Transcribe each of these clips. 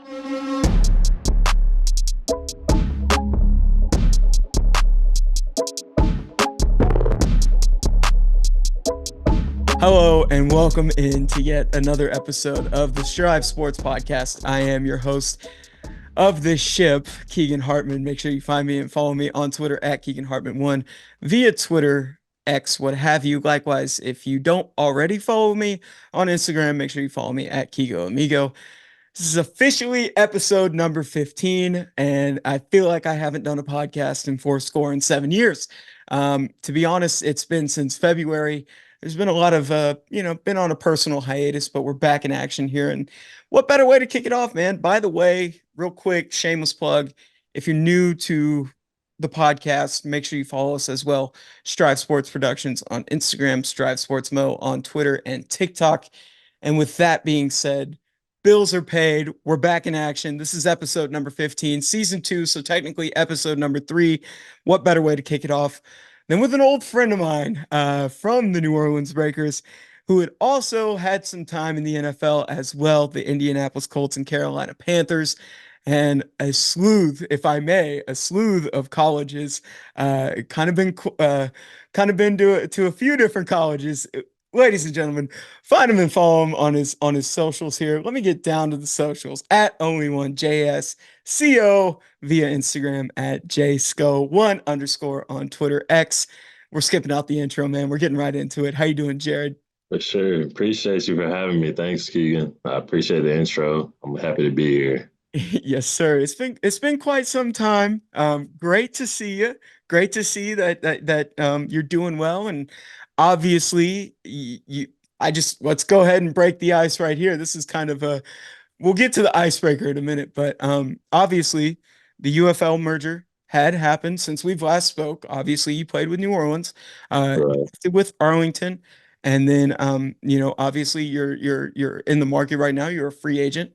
Hello and welcome into yet another episode of the Strive Sports Podcast. I am your host of this ship, Keegan Hartman. Make sure you find me and follow me on Twitter at Keegan Hartman1 via Twitter, X, what have you. Likewise, if you don't already follow me on Instagram, make sure you follow me at Kigo Amigo. This is officially episode number 15, and I feel like I haven't done a podcast in 7 years. To be honest, it's been since February. There's been a lot of, been on a personal hiatus, but we're back in action here. And what better way to kick it off, man? By the way, real quick, shameless plug. If you're new to the podcast, make sure you follow us as well. Strive Sports Productions on Instagram, Strive Sports Mo on Twitter and TikTok. And with that being said, bills are paid. We're back in action. This is episode number 15, season 2. So technically episode number 3. What better way to kick it off than with an old friend of mine from the New Orleans Breakers, who had also had some time in the NFL as well, the Indianapolis Colts and Carolina Panthers, and a sleuth, if I may, a sleuth of colleges. Kind of been to a few different colleges. Ladies and gentlemen, find him and follow him on his socials here. Let me get down to the socials at only1JSCO via Instagram at JSCO1_ on Twitter X. We're skipping out the intro, man. We're getting right into it. How you doing, Jared? For sure. Appreciate you for having me. Thanks, Keegan. I appreciate the intro. I'm happy to be here. Yes, sir. It's been quite some time. Great to see you. Great to see that you're doing well. And obviously, let's go ahead and break the ice right here. This is kind of we'll get to the icebreaker in a minute, but obviously the UFL merger had happened since we've last spoke. Obviously, you played with New Orleans, Right. with Arlington, and then obviously you're in the market right now. You're a free agent.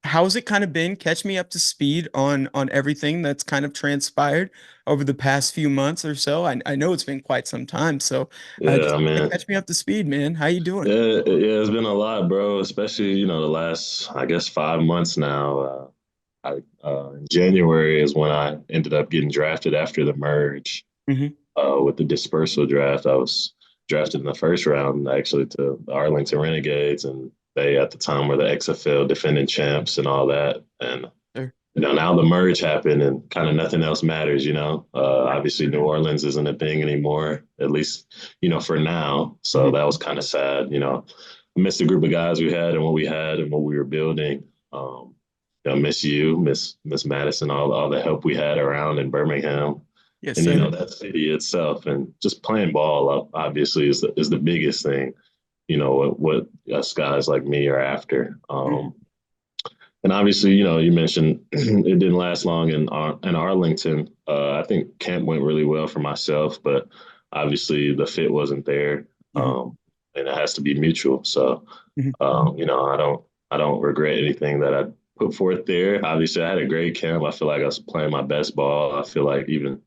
How's it kind of been? Catch me up to speed on everything that's kind of transpired over the past few months or so. I know it's been quite some time, so Yeah, just man. catch me up to speed, man. How you doing? Yeah, it's been a lot, bro, especially, the last, I guess, 5 months now. In January is when I ended up getting drafted after the merge Hmm. with the dispersal draft. I was drafted in the first round, actually, to the Arlington Renegades, and they, at the time, were the XFL defending champs and all that. And Sure. now the merge happened and kind of nothing else matters. Obviously, New Orleans isn't a thing anymore, at least, for now. So Mhm. that was kind of sad. I missed the group of guys we had and what we had and what we were building. Miss you, Miss Madison, all the help we had around in Birmingham. Yes, And, sir. that city itself and just playing ball, obviously, is the biggest thing, what us guys like me are after. Mhm. And obviously, you mentioned it didn't last long in Arlington. I think camp went really well for myself, but obviously the fit wasn't there, Mhm. and it has to be mutual. So, Mhm. I don't regret anything that I put forth there. Obviously, I had a great camp. I feel like I was playing my best ball. I feel like even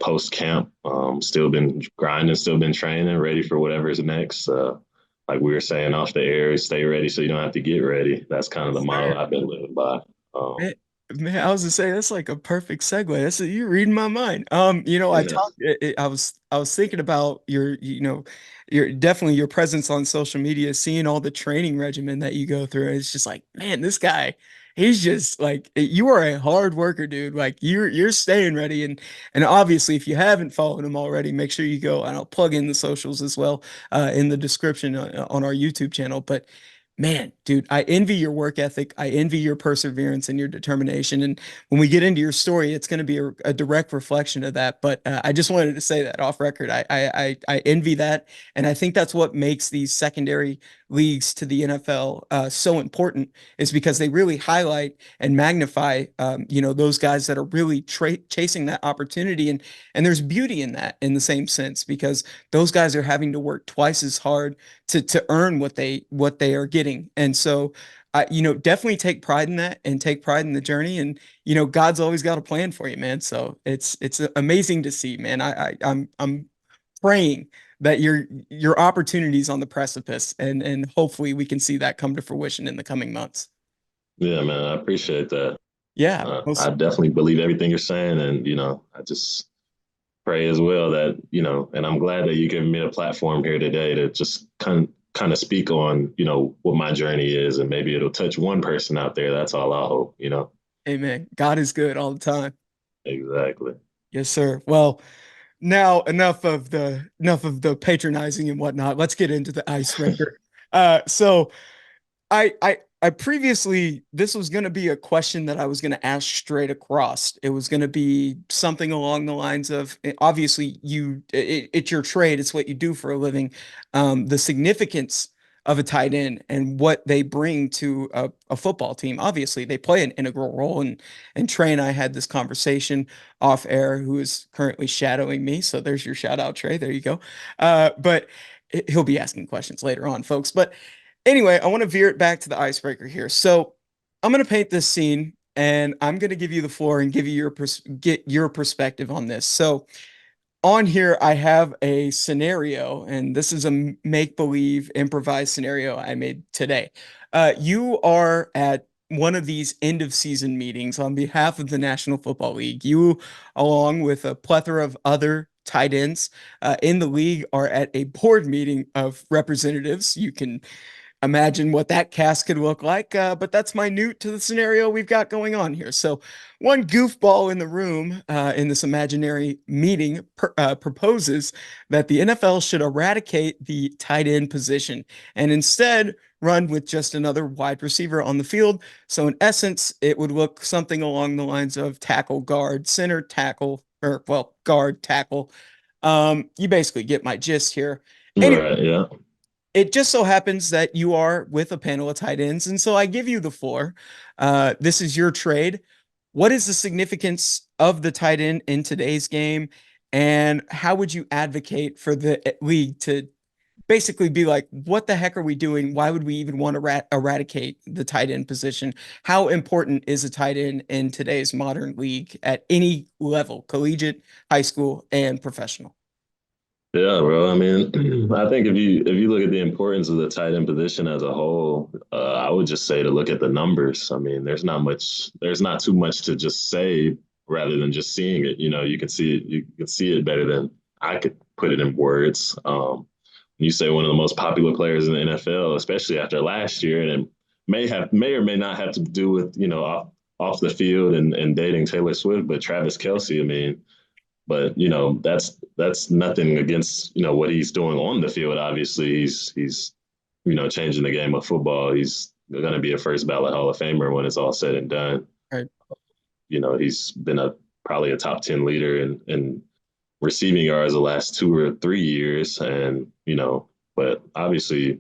post camp, still been grinding, still been training, ready for whatever's next. Like we were saying off the air, stay ready so you don't have to get ready. That's kind of the model Sir. I've been living by. Man, man, I was gonna say that's like a perfect segue. You're reading my mind. I Yeah, talked. I was thinking about your definitely your presence on social media, seeing all the training regimen that you go through. It's just like, man, this guy, he's just like you are a hard worker, dude. Like you're staying ready, and obviously, if you haven't followed him already, make sure you go. And I'll plug in the socials as well in the description on our YouTube channel. But man, dude, I envy your work ethic. I envy your perseverance and your determination. And when we get into your story, it's going to be a direct reflection of that. But I just wanted to say that off record. I envy that, and I think that's what makes these secondary leagues to the NFL so important, is because they really highlight and magnify, those guys that are really chasing that opportunity. And there's beauty in that in the same sense, because those guys are having to work twice as hard to earn what they are getting. And so I definitely take pride in that and take pride in the journey. And God's always got a plan for you, man. So it's amazing to see, man. I'm praying that your opportunities on the precipice, and hopefully we can see that come to fruition in the coming months. Yeah, man, I appreciate that. Yeah, I definitely believe everything you're saying, and I just pray as well that and I'm glad that you giving me a platform here today to just kind of speak on what my journey is, and maybe it'll touch one person out there. That's all I hope. amen. God is good all the time. Exactly. Yes, sir. Well, now enough of the patronizing and whatnot. Let's get into the icebreaker. So I previously this was going to be a question that I was going to ask straight across. It was going to be something along the lines of obviously it's your trade, it's what you do for a living. The significance of a tight end and what they bring to a football team. Obviously, they play an integral role, and Trey and I had this conversation off air, who is currently shadowing me. So there's your shout out, Trey. There you go. But he'll be asking questions later on, folks. But anyway, I want to veer it back to the icebreaker here. So I'm going to paint this scene and I'm going to give you the floor and give you get your perspective on this. So on here, I have a scenario, and this is a make-believe improvised scenario I made today. You are at one of these end of season meetings on behalf of the National Football League. You, along with a plethora of other tight ends in the league, are at a board meeting of representatives. You can imagine what that cast could look like. But that's minute to the scenario we've got going on here. So, one goofball in the room in this imaginary meeting proposes that the NFL should eradicate the tight end position and instead run with just another wide receiver on the field. So, in essence, it would look something along the lines of tackle, guard, center, tackle, or well, guard, tackle. You basically get my gist here. Anyway, Right. Yeah. it just so happens that you are with a panel of tight ends, and so I give you the floor. This is your trade. What is the significance of the tight end in today's game, and how would you advocate for the league to basically be like, what the heck are we doing? Why would we even want to eradicate the tight end position? How important is a tight end in today's modern league at any level, collegiate, high school, and professional? Yeah, bro. I mean, I think if you look at the importance of the tight end position as a whole, I would just say to look at the numbers. I mean, there's not too much to just say rather than just seeing it. You can see it better than I could put it in words. You say one of the most popular players in the NFL, especially after last year, and it may or may not have to do with off the field and dating Taylor Swift, but Travis Kelce. I mean, but that's nothing against what he's doing on the field. Obviously, he's changing the game of football. He's going to be a first ballot Hall of Famer when it's all said and done. Right. He's been a probably a top 10 leader in receiving yards the last 2 or 3 years, and but obviously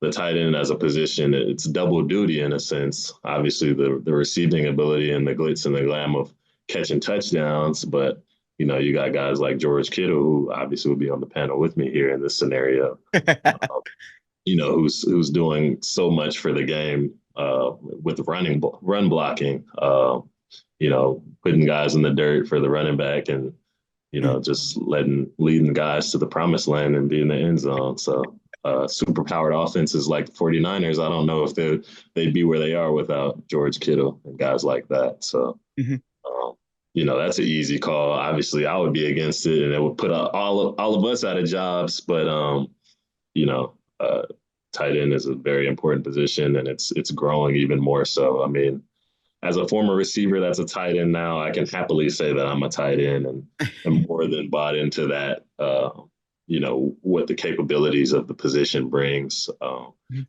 the tight end as a position, it's double duty in a sense. Obviously, the receiving ability and the glitz and the glam of catching touchdowns, but you got guys like George Kittle, who obviously will be on the panel with me here in this scenario. Um, who's doing so much for the game with run blocking. Putting guys in the dirt for the running back, and just leading guys to the promised land and be in the end zone. So super powered offenses like the 49ers, I don't know if they'd be where they are without George Kittle and guys like that. So Mhm. um, that's an easy call. Obviously, I would be against it, and it would put all of us out of jobs. But you know, uh, tight end is a very important position, and it's growing even more so. I mean, as a former receiver that's a tight end now, I can happily say that I'm a tight end and am more than bought into that. What the capabilities of the position brings.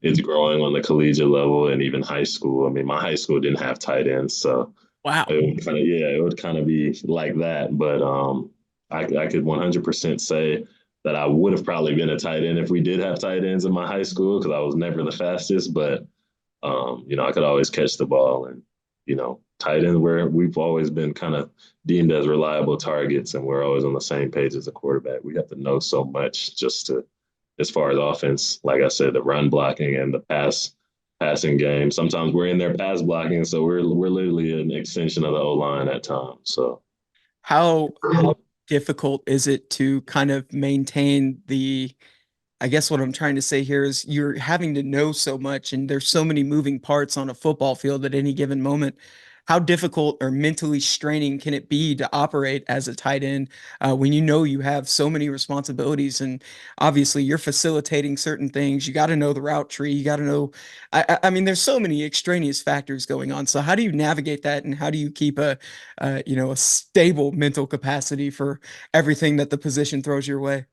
It's growing on the collegiate level and even high school. I mean, my high school didn't have tight ends, so Wow. it would kind of be like that. But I could 100% say that I would have probably been a tight end if we did have tight ends in my high school because I was never the fastest, but I could always catch the ball, and tight end where we've always been kind of deemed as reliable targets, and we're always on the same page as a quarterback. We have to know so much just to, as far as offense, like I said, the run blocking and the passing game. Sometimes we're in there pass blocking, so we're literally an extension of the O line at times. So How difficult is it to kind of maintain I guess what I'm trying to say here is you're having to know so much, and there's so many moving parts on a football field at any given moment. How difficult or mentally straining can it be to operate as a tight end when you know you have so many responsibilities and obviously you're facilitating certain things? You got to know the route tree. You got to know. I mean, there's so many extraneous factors going on. So how do you navigate that, and how do you keep a stable mental capacity for everything that the position throws your way?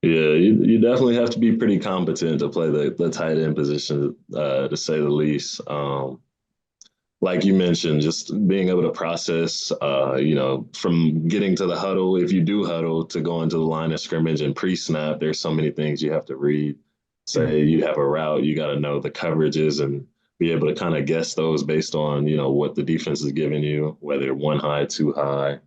Yeah, you definitely have to be pretty competent to play the tight end position, to say the least. Like you mentioned, just being able to process, from getting to the huddle, if you do huddle, to go into the line of scrimmage and pre-snap, there's so many things you have to read. Mhm. Say you have a route, you got to know the coverages and be able to kind of guess those based on, what the defense is giving you, whether one high, two high,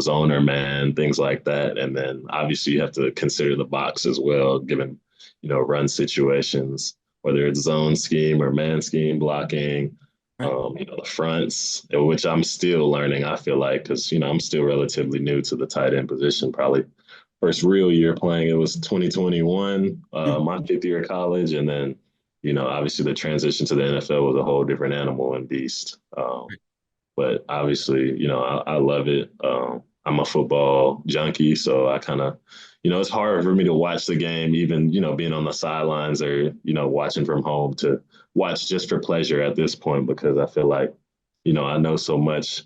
zone or man, things like that. And then obviously you have to consider the box as well, given, run situations, whether it's zone scheme or man scheme blocking, Right. the fronts, which I'm still learning, I feel like, because, I'm still relatively new to the tight end position. Probably first real year playing, it was 2021, Mhm. my fifth year of college. And then, obviously the transition to the NFL was a whole different animal and beast. But obviously, I love it. I'm a football junkie, so I kind of, it's hard for me to watch the game, even, being on the sidelines or, watching from home, to watch just for pleasure at this point, because I feel like, I know so much.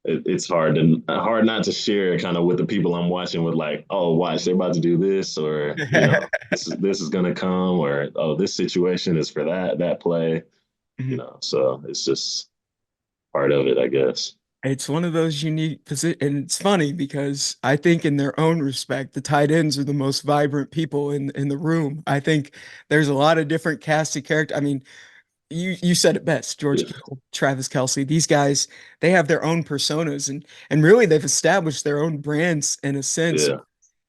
It's hard not to share kind of with the people I'm watching with, like, oh, watch, they're about to do this, or, this is gonna come, or, oh, this situation is for that play, Mhm. so it's just part of it, I guess. It's one of those unique positions, and it's funny because I think in their own respect, the tight ends are the most vibrant people in the room. I think there's a lot of different cast of character. I mean, you said it best, George Yeah. Kittle, Travis Kelsey. These guys, they have their own personas, and really they've established their own brands in a sense. Yeah.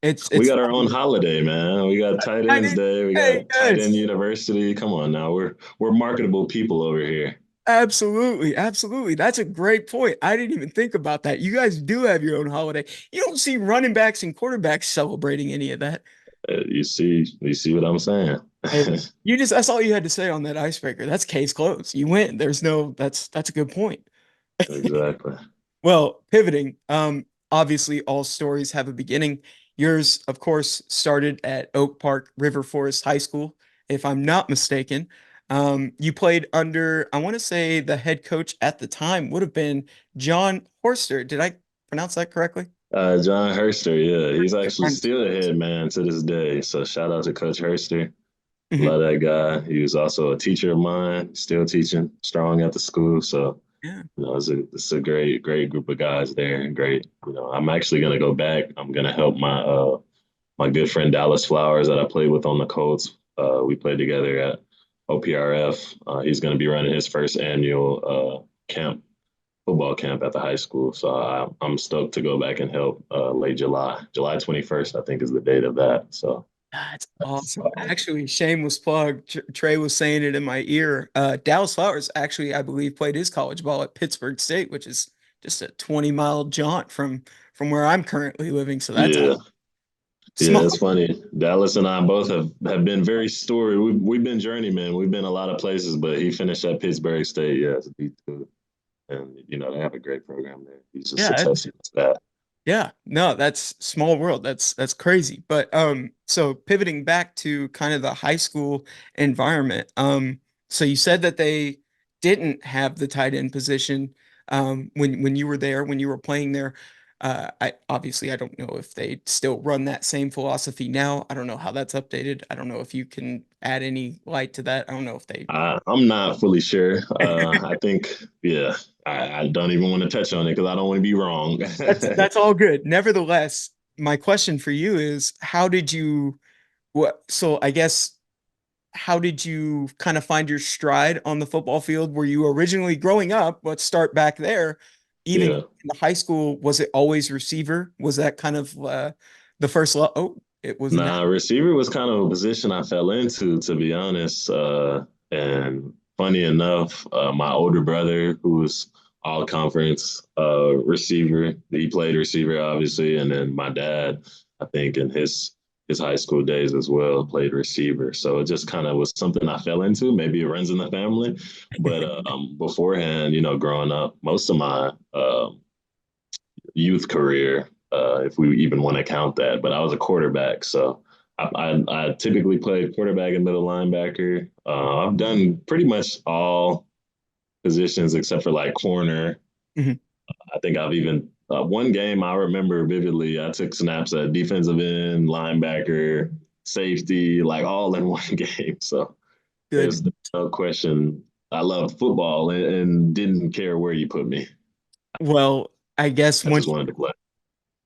We It's got our own funny. holiday, man. We got Tight I Ends did, Day. We hey, got Tight End yes. University. Come on now. We're marketable people over here. Absolutely, absolutely. That's a great point. I didn't even think about that. You guys do have your own holiday. You don't see running backs and quarterbacks celebrating any of that. You see what I'm saying? Hey, that's all you had to say on that icebreaker. That's case closed. You win. That's a good point. Exactly. Well, pivoting, obviously all stories have a beginning. Yours, of course, started at Oak Park River Forest High School, if I'm not mistaken. You played under, I want to say the head coach at the time would have been John Horster. Did I pronounce that correctly? John Herster, yeah, he's actually Trying to- still a head man to this day. So shout out to Coach Herster. Mhm. Love that guy. He was also a teacher of mine, still teaching strong at the school. So Yeah. it's a great group of guys there, and great. I'm actually gonna go back. I'm gonna help my good friend Dallas Flowers that I played with on the Colts. We played together at OPRF. He's gonna be running his first annual football camp at the high school. So I'm stoked to go back and help late July 21st, I think is the date of that. So That's awesome. Actually, shameless plug. Trey was saying it in my ear. Dallas Flowers actually, I believe, played his college ball at Pittsburgh State, which is just a 20-mile jaunt from where I'm currently living. So that's yeah, yeah, small. it's funny. Dallas and I both have been very storied. We've been journeymen. We've been a lot of places, but he finished at Pittsburgh State, yeah, as a D2. And they have a great program there. He's just a Yeah, testament to that. yeah. No, that's small world. That's crazy. But so pivoting back to kind of the high school environment. So you said that they didn't have the tight end position when you were there, when you were playing there. I don't know if they still run that same philosophy now. I don't know how that's updated. I don't know if you can add any light to that. I don't know if they I'm not fully sure. I think, yeah, I don't even want to touch on it because I don't want to be wrong. that's all good. Nevertheless, my question for you is how did you what so I guess how did you kind of find your stride on the football field? Were you originally growing up? Let's start back there. Even Yeah. in the high school, was it always receiver? Was that kind of the first lo Oh, it was not. Nah, receiver was kind of a position I fell into, to be honest. And funny enough, my older brother, who was all conference receiver, he played receiver, obviously. And then my dad, I think in his his high school days as well, played receiver. So it just kind of was something I fell into. Maybe it runs in the family. But beforehand, growing up, most of my youth career, if we even want to count that, but I was a quarterback. So I typically played quarterback and middle linebacker. I've done pretty much all positions except for like corner. Mhm. I think I've even one game I remember vividly. I took snaps at defensive end, linebacker, safety, like all in one game. So Good. there's no question. I loved football and didn't care where you put me. Well, I guess I just once wanted to play.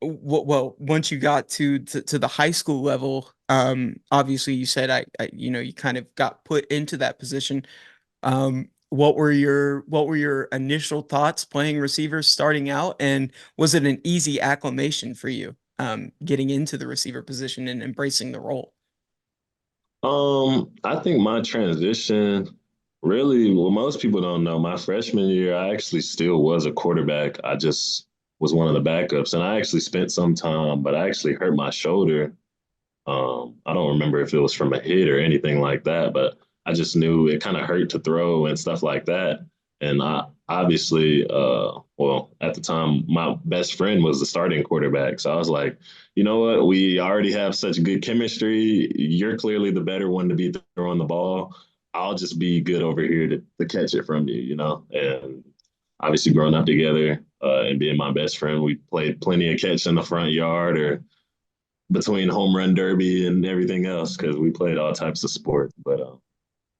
once you got to the high school level, obviously you said you kind of got put into that position. What were your initial thoughts playing receivers starting out, and was it an easy acclimation for you, getting into the receiver position and embracing the role? I think my transition really, well, most people don't know. My freshman year, I actually still was a quarterback. I just was one of the backups, and I actually spent some time, but I actually hurt my shoulder. I don't remember if it was from a hit or anything like that, but I just knew it kind of hurt to throw and stuff like that. And I obviously, well, at the time, my best friend was the starting quarterback. So I was like, you know what? We already have such good chemistry. You're clearly the better one to be throwing the ball. I'll just be good over here to catch it from you. And obviously, growing up together and being my best friend, we played plenty of catch in the front yard or between home run derby and everything else because we played all types of sports. But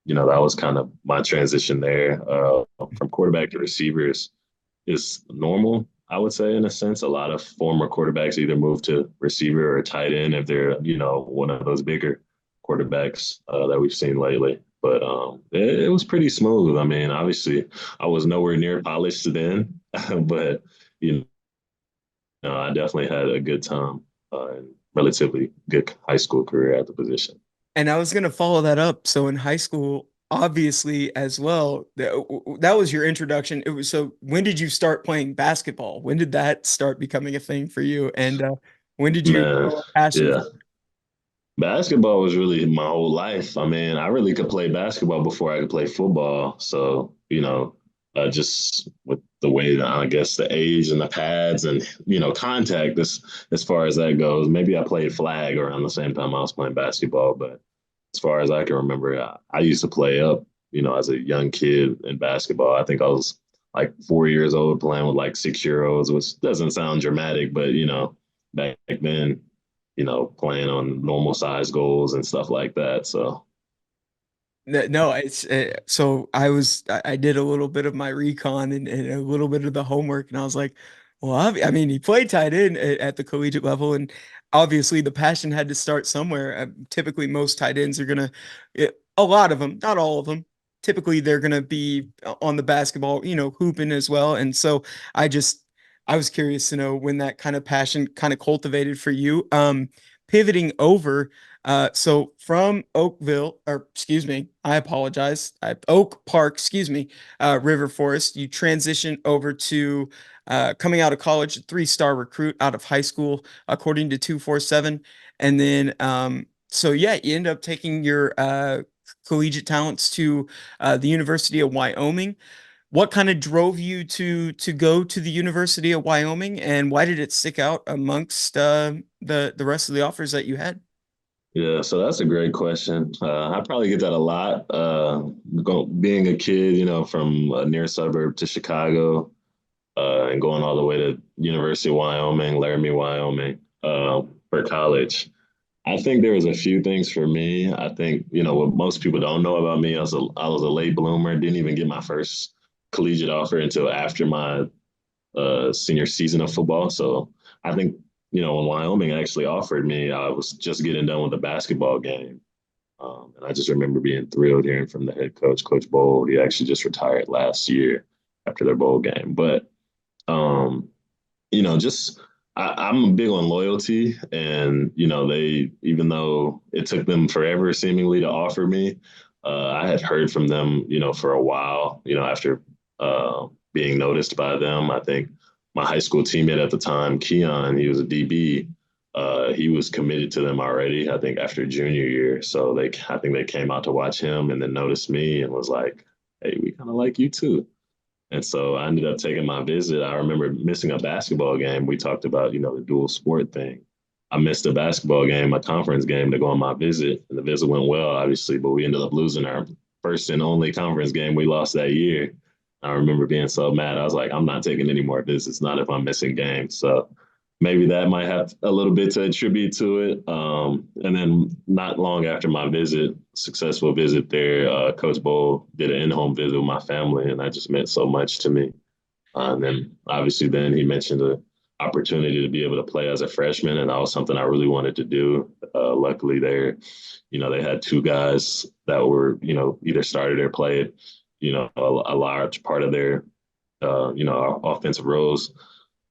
that was kind of my transition there from quarterback to receivers is normal. I would say in a sense, a lot of former quarterbacks either move to receiver or tight end if they're one of those bigger quarterbacks that we've seen lately. But it was pretty smooth. I mean, obviously, I was nowhere near polished then, but you I definitely had a good time and relatively good high school career at the position. And I was gonna follow that up. So in high school, obviously as well, that was your introduction. It was so when did you start playing basketball? When did that start becoming a thing for you? And when did you Man, grow a passion yeah. for it? Basketball was really my whole life. I mean, I really could play basketball before I could play football. So, just with the way that I guess the age and the pads and, contact as far as that goes, maybe I played flag around the same time I was playing basketball. But as far as I can remember, I used to play up, as a young kid in basketball. I think I was like 4 years old playing with like 6 year olds, which doesn't sound dramatic, but, back then, playing on normal size goals and stuff like that. So, No, it's so I did a little bit of my recon and a little bit of the homework, and I was like, well, I mean, he played tight end at the collegiate level, and obviously the passion had to start somewhere. Typically, most tight ends are gonna, a lot of them, not all of them. Typically, they're gonna be on the basketball, hooping as well. And so I just, I was curious to know when that kind of passion kind of cultivated for you. Pivoting over. So from Oakville, or excuse me, I apologize, Oak Park, excuse me, River Forest, you transition over to coming out of college, a three-star recruit out of high school, according to 247. And then, so yeah, you end up taking your collegiate talents to the University of Wyoming. What kind of drove you to go to the University of Wyoming, and why did it stick out amongst the rest of the offers that you had? yeah, so that's a great question. I probably get that a lot. Being a kid, from a near suburb to Chicago, and going all the way to University of Wyoming, Laramie, Wyoming, for college. I think there was a few things for me. I think, what most people don't know about me, I was a late bloomer, didn't even get my first collegiate offer until after my senior season of football. So I think, when Wyoming actually offered me, I was just getting done with the basketball game. And I just remember being thrilled hearing from the head coach, Coach Bold. He actually just retired last year after their bowl game. But um, just I'm big on loyalty, and they even though it took them forever seemingly to offer me, I had heard from them, for a while, after being noticed by them. I think my high school teammate at the time, Keon, he was a DB. He was committed to them already, I think, after junior year. So I think they came out to watch him and then noticed me and was like, "Hey, we kind of like you too." And so I ended up taking my visit. I remember missing a basketball game. We talked about, the dual sport thing. I missed a basketball game, a conference game to go on my visit. And the visit went well, obviously, but we ended up losing our first and only conference game we lost that year. I remember being so mad. I was like, I'm not taking any more visits, not if I'm missing games. So maybe that might have a little bit to attribute to it. And then not long after my visit, successful visit there, Coach Bowl did an in-home visit with my family, and that just meant so much to me. And then obviously then he mentioned the opportunity to be able to play as a freshman, and that was something I really wanted to do. Luckily there, they had two guys that were, either started or played, a large part of their, offensive roles.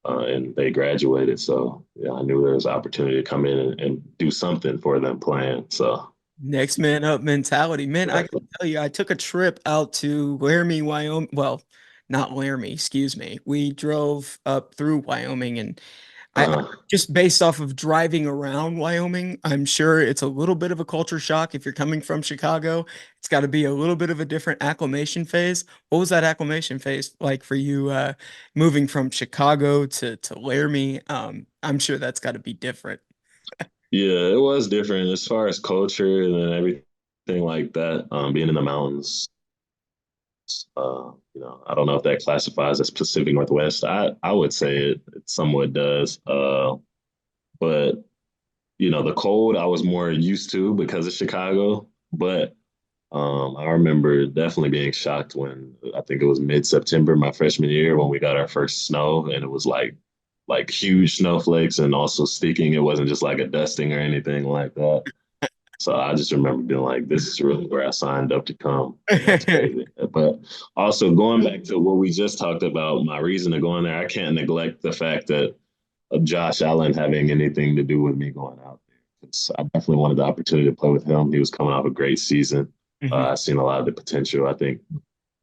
And they graduated. So yeah, I knew there was an opportunity to come in and do something for them playing. So Next man up mentality. Man, I exactly. can tell you, I took a trip out to Laramie, Wyoming. Well, not Laramie, excuse me. We drove up through Wyoming, and I Uh, just based off of driving around Wyoming, I'm sure it's a little bit of a culture shock if you're coming from Chicago. It's got to be a little bit of a different acclimation phase. What was that acclimation phase like for you, moving from Chicago to Laramie? I'm sure that's got to be different. yeah, it was different as far as culture and everything like that. Being in the mountains, I don't know if that classifies as Pacific Northwest. I would say it somewhat does. But the cold I was more used to because of Chicago. But I remember definitely being shocked when I think it was mid-September, my freshman year, when we got our first snow, and it was like huge snowflakes and also sticking. It wasn't just like a dusting or anything like that. So I just remember being like, this is really where I signed up to come. And that's crazy. But also going back to what we just talked about, my reason to go in there, I can't neglect the fact that of Josh Allen having anything to do with me going out there. I definitely wanted the opportunity to play with him. He was coming off a great season. Mhm. I've seen a lot of the potential. I think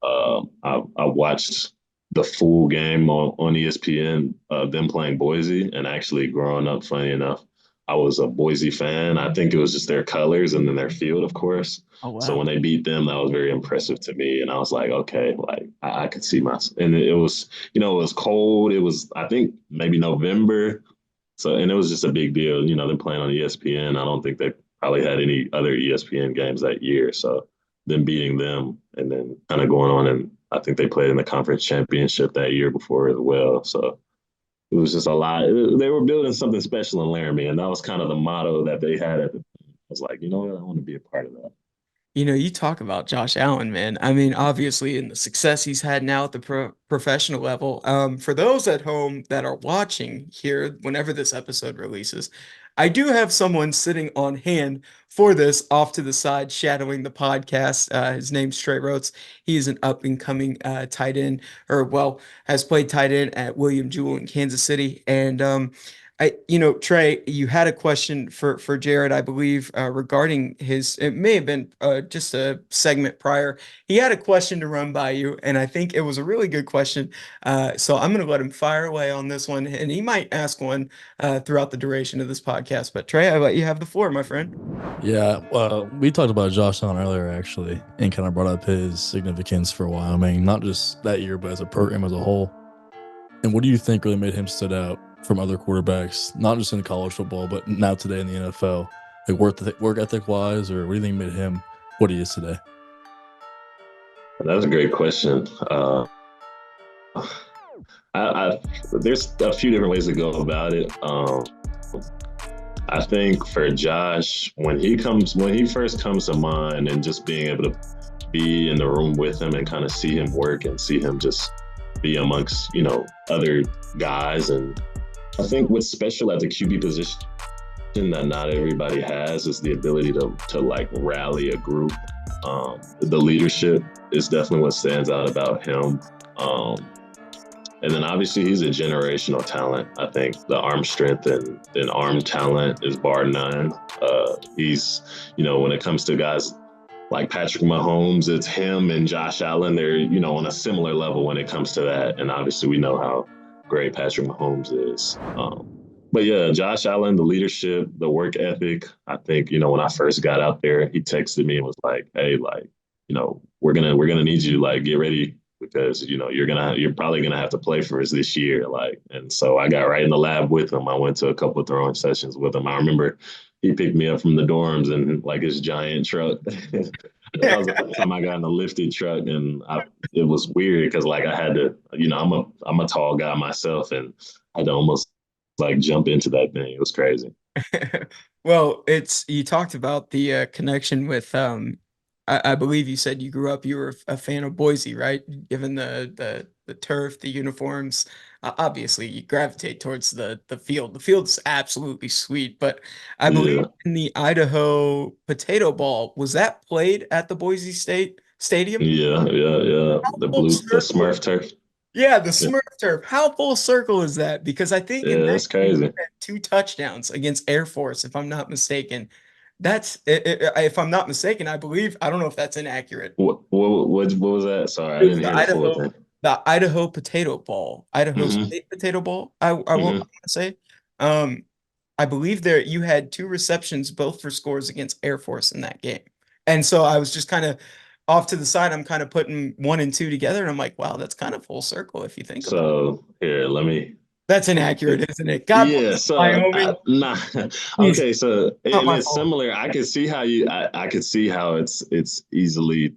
I watched the full game on ESPN, them playing Boise, and actually growing up, funny enough, I was a Boise fan. I think it was just their colors and then their field, of course. Oh So wow. when they beat them, that was very impressive to me. And I was like, okay, like I could see myself. And it was, it was cold. It was, I think, maybe November. So, and it was just a big deal, them playing on ESPN. I don't think they probably had any other ESPN games that year. So, them beating them and then kind of going on, and I think they played in the conference championship that year before as well. So it was just a lot. They were building something special in Laramie, and that was kind of the motto that they had at the time. I was like, you know what, I want to be a part of that. You talk about Josh Allen, man. I mean, obviously, in the success he's had now at the professional level. For those at home that are watching here, whenever this episode releases, I do have someone sitting on hand for this off to the side, shadowing the podcast. His name's Trey Roets. He's an up and coming tight end, or well, has played tight end at William Jewell in Kansas City, and Trey, you had a question for Jared, I believe, regarding his. It may have been just a segment prior. He had a question to run by you, and I think it was a really good question. So I'm going to let him fire away on this one, and he might ask one throughout the duration of this podcast. But Trey, I let you have the floor, my friend. Yeah, well, we talked about Josh Allen earlier, actually, and kind of brought up his significance for Wyoming, not just that year, but as a program as a whole. And what do you think really made him stood out from other quarterbacks, not just in college football, but now today in the NFL? Like work ethic wise, or what do you think made him what he is today? That was a great question. There's a few different ways to go about it. I think for Josh, when he first comes to mind, and just being able to be in the room with him and kind of see him work and see him just be amongst other guys, and I think what's special at the QB position that not everybody has is the ability to like rally a group. The leadership is definitely what stands out about him. And then obviously he's a generational talent. I think the arm strength and arm talent is bar none. He's, when it comes to guys like Patrick Mahomes, it's him and Josh Allen. They're, on a similar level when it comes to that. And obviously we know how great Patrick Mahomes is. But yeah, Josh Allen, the leadership, the work ethic. I think, when I first got out there, he texted me and was like, "Hey, like, we're gonna need you, like, get ready because you're probably gonna have to play for us this year." Like, and so I got right in the lab with him. I went to a couple of throwing sessions with him. I remember he picked me up from the dorms in like his giant truck. That was the first time I got in a lifted truck, and it was weird because like I had to, I'm a tall guy myself, and I had to almost like jump into that thing. It was crazy. Well, you talked about the connection with I believe you said you grew up, you were a fan of Boise, right? Given the turf, the uniforms, obviously you gravitate towards the field. The field is absolutely sweet, but I believe Yeah, in the Idaho Potato Ball, was that played at the Boise State Stadium? yeah, yeah, yeah. Full The circle. Smurf turf. Yeah, the Yeah, Smurf turf. How full circle is that? Because I think in yeah, that that's game you crazy. had two touchdowns against Air Force, if I'm not mistaken. If I'm not mistaken, I believe, I don't know if that's inaccurate. What was that? Sorry, I It was didn't hear the full thing. The Idaho Potato Ball, Idaho Hmm. State Potato Ball. I want Hmm. to say, um, I believe there you had two receptions, both for scores against Air Force in that game. And so I was just kind of off to the side. I'm kind of putting one and two together, and I'm like, wow, that's kind of full circle if you think about it. So here, let me. That's inaccurate, isn't it? God Yeah, bless so Wyoming. nah. Please, Okay, so not and my it's fault. similar. I could see how it's easily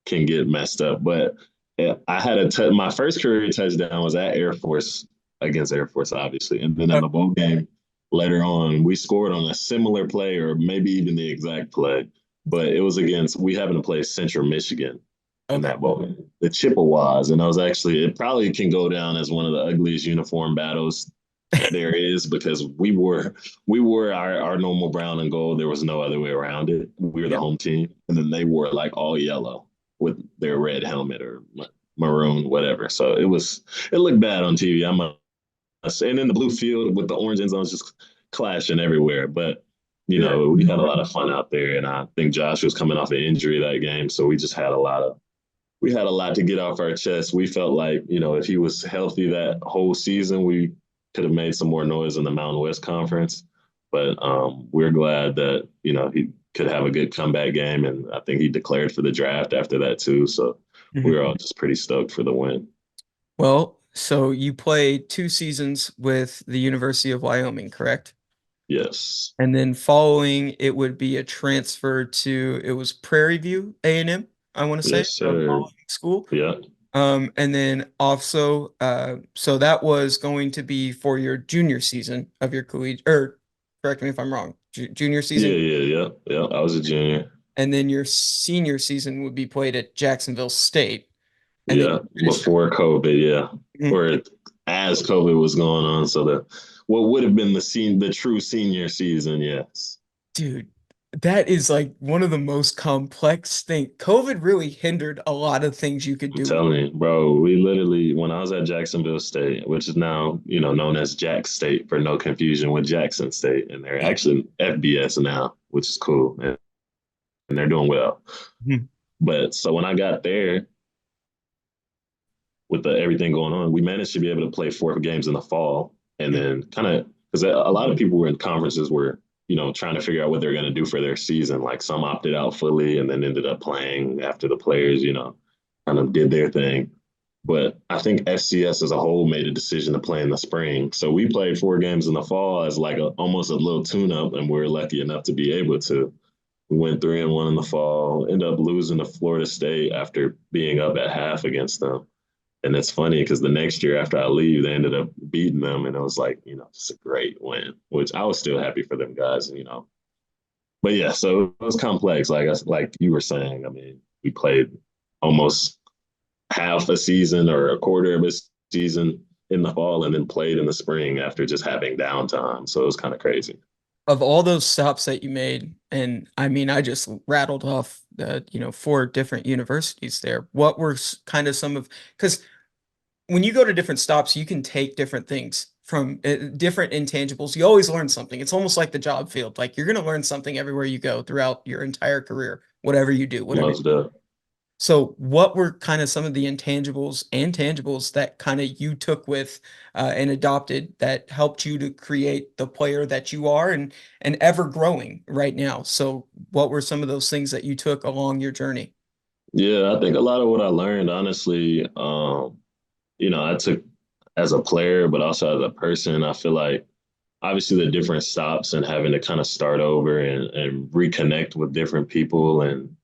can get messed up. But I had my first career touchdown was at Air Force against Air Force, obviously, and then in the bowl game later on, we scored on a similar play or maybe even the exact play, but it was against we happened to play Central Michigan in Okay. that bowl game, the Chippewas, and I was actually it probably can go down as one of the ugliest uniform battles there is because we wore our normal brown and gold. There was no other way around it. We were the Yep. home team, and then they wore like all yellow with their red helmet or maroon, whatever. So it looked bad on TV. And in the blue field with the orange end zones just clashing everywhere. But Yeah. we had a lot of fun out there, and I think Josh was coming off an injury that game, so we had a lot to get off our chest. We felt like, if he was healthy that whole season, we could have made some more noise in the Mountain West Conference. But we're glad that, he could have a good comeback game. And I think he declared for the draft after that, too. So we Mhm. were all just pretty stoked for the win. Well, so you played 2 seasons with the University of Wyoming, correct? Yes. And then following, it would be a transfer to, it was Prairie View A&M, I want to say, Yes, the sir. following school. Yeah. And then also, so that was going to be for your junior season of your collegiate, or correct me if I'm wrong, junior Yeah, season. yeah, yeah. Yeah. I was a junior. And then your senior season would be played at Jacksonville State. And then Yeah. you finished your Before COVID, yeah. Mhm. Or as COVID was going on. So what would have been the true senior season, yes. Dude, that is like one of the most complex things. COVID really hindered a lot of things you could I'm do. telling you, bro, we literally, when I was at Jacksonville State, which is now, known as Jack State for no confusion with Jackson State, and they're actually FBS now, which is cool, and they're doing well. Mhm. But so when I got there with everything going on, we managed to be able to play 4 games in the fall and then kind of, because a lot of people were in conferences were, trying to figure out what they're going to do for their season. Like some opted out fully and then ended up playing after the players, kind of did their thing. But I think FCS as a whole made a decision to play in the spring. So we played 4 games in the fall as like almost a little tune up, and we are lucky enough to be able to. We went 3-1 in the fall, ended up losing to Florida State after being up at half against them. And it's funny because the next year after I leave, they ended up beating them, and it was like, just a great win, which I was still happy for them guys. But yeah, so it was complex. Like you were saying, I mean, we played almost half a season or a quarter of a season in the fall and then played in the spring after just having downtime. So it was kind of crazy. Of all those stops that you made, and I mean, I just rattled off four different universities there. What were kind of some of, because when you go to different stops, you can take different things from different intangibles. You always learn something. It's almost like the job field. Like you're going to learn something everywhere you go throughout your entire career, whatever you do, whatever. Most of So what were kind of some of the intangibles and tangibles that kind of you took with and adopted that helped you to create the player that you are and ever growing right now? So what were some of those things that you took along your journey? Yeah, I think a lot of what I learned, honestly, I took as a player, but also as a person. I feel like obviously the different stops and having to kind of start over and reconnect with different people and,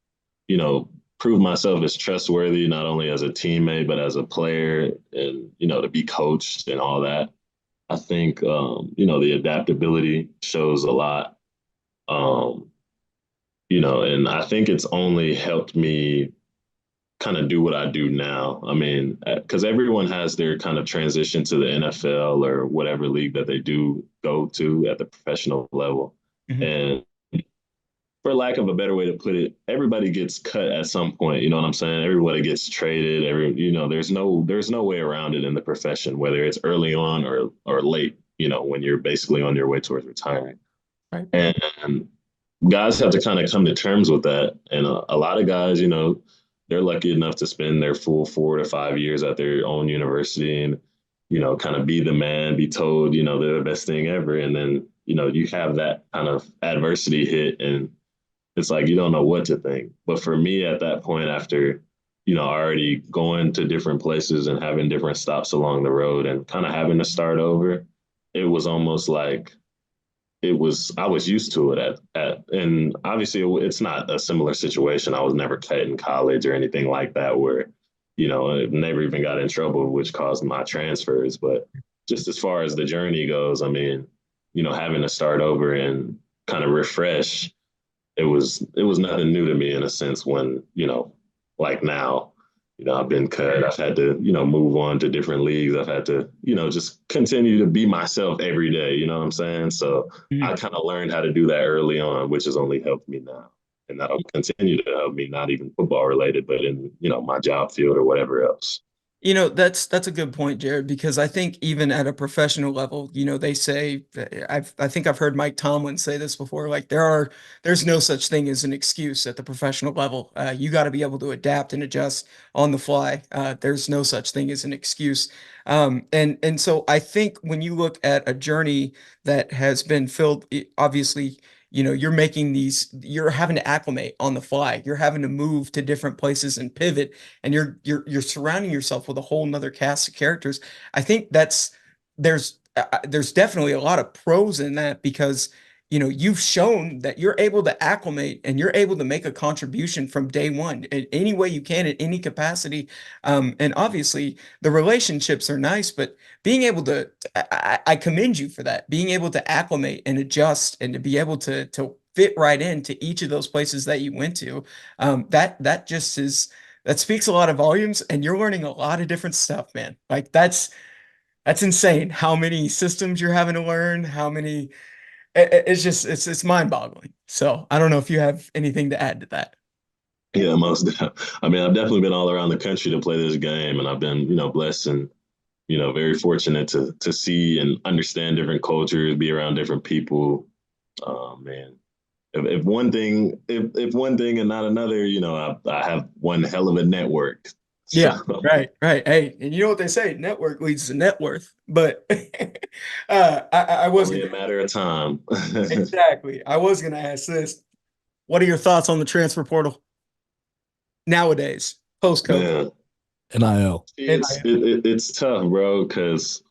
you know, prove myself as trustworthy, not only as a teammate, but as a player and, to be coached and all that. I think, the adaptability shows a lot. Um, and I think it's only helped me kind of do what I do now. I mean, because everyone has their kind of transition to the NFL or whatever league that they do go to at the professional level. Mhm. And for lack of a better way to put it, everybody gets cut at some point. You know what I'm saying? Everybody gets traded. There's no way around it in the profession, whether it's early on or late. When you're basically on your way towards retiring, Right. and guys have to kind of come to terms with that. And a lot of guys, they're lucky enough to spend their full 4 to 5 years at their own university and, kind of be the man, be told, they're the best thing ever. And then, you have that kind of adversity hit and it's like you don't know what to think. But for me at that point, after, already going to different places and having different stops along the road and kind of having to start over, it was almost like I was used to it and obviously it's not a similar situation. I was never cut in college or anything like that where, I never even got in trouble, which caused my transfers. But just as far as the journey goes, I mean, having to start over and kind of refresh, it was nothing new to me in a sense when, like now, I've been cut. I've had to, move on to different leagues. I've had to, just continue to be myself every day. You know what I'm saying? So I Mhm. kind of learned how to do that early on, which has only helped me now. And that'll continue to help me, not even football related, but in, my job field or whatever else. That's a good point, Jared, because I think even at a professional level, they say I think I've heard Mike Tomlin say this before, like there's no such thing as an excuse at the professional level. You got to be able to adapt and adjust on the fly. There's no such thing as an excuse. And so I think when you look at a journey that has been filled, obviously, you're having to acclimate on the fly. You're having to move to different places and pivot and you're surrounding yourself with a whole nother cast of characters. I think there's definitely a lot of pros in that because you've shown that you're able to acclimate and you're able to make a contribution from day one in any way you can in any capacity. And obviously the relationships are nice, but being able to I commend you for that, being able to acclimate and adjust and to be able to fit right into each of those places that you went to. That just is that speaks a lot of volumes and you're learning a lot of different stuff, man. Like that's insane how many systems you're having to learn, how many it's just it's mind-boggling. So I don't know if you have anything to add to that. Yeah, I mean, I've definitely been all around the country to play this game, and I've been, blessed and very fortunate to see and understand different cultures, be around different people. Man, if one thing and not another, I have one hell of a network. So Yeah, right. Hey, and you know what they say, network leads to net worth. But I was only gonna a matter of time. exactly. I was gonna ask this. What are your thoughts on the transfer portal nowadays, post-COVID? Man, NIL. And it's tough, bro, because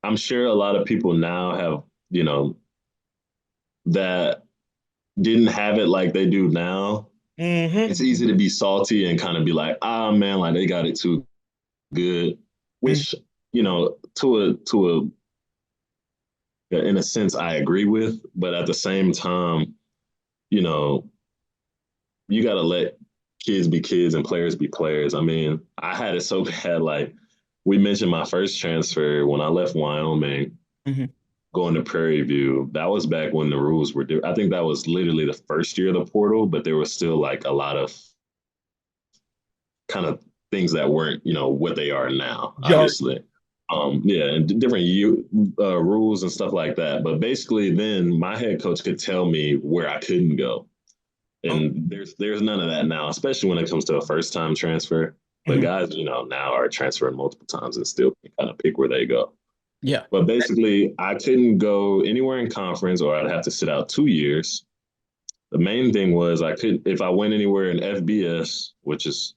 I'm sure a lot of people now have, that didn't have it like they do now. mm-hmm, It's easy to be salty and kind of be like, ah, man, like they got it too good, mm, which, in a sense, I agree with. But at the same time, you know, you got to let kids be kids and players be players. I mean, I had it so bad. Like we mentioned my first transfer when I left Wyoming, mm-hmm. going to Prarie View. That was back when the rules were different. I think that was literally the first year of the portal, but there was still like a lot of kind of things that weren't, what they are now, Jar. obviously. Yeah, and different rules and stuff like that. But basically, then my head coach could tell me where I couldn't go. Oh, And there's none of that now, especially when it comes to a first time transfer. But mhm. guys, now are transferring multiple times and still kind of pick where they go. Yeah. But basically, I couldn't go anywhere in conference, or I'd have to sit out 2 years. The main thing was I could, if I went anywhere in FBS, which is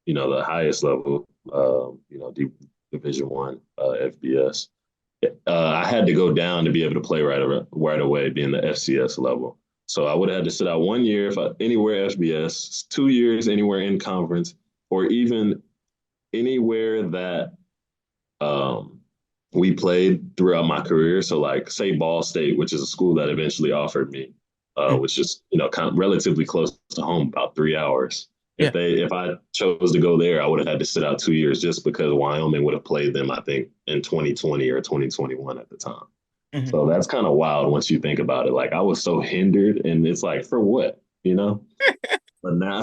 the highest level, Division One FBS. I had to go down to be able to play right away, being the FCS level. So I would have had to sit out 1 year if anywhere FBS, 2 years anywhere in conference, or even anywhere that we played throughout my career. So like say Ball State, which is a school that eventually offered me, Mhm. which is kind of relatively close to home, about 3 hours. Yeah. If I chose to go there, I would have had to sit out 2 years just because Wyoming would have played them, I think, in 2020 or 2021 at the time. Mhm. So that's kind of wild once you think about it. Like I was so hindered, and it's like for what, you know? But now,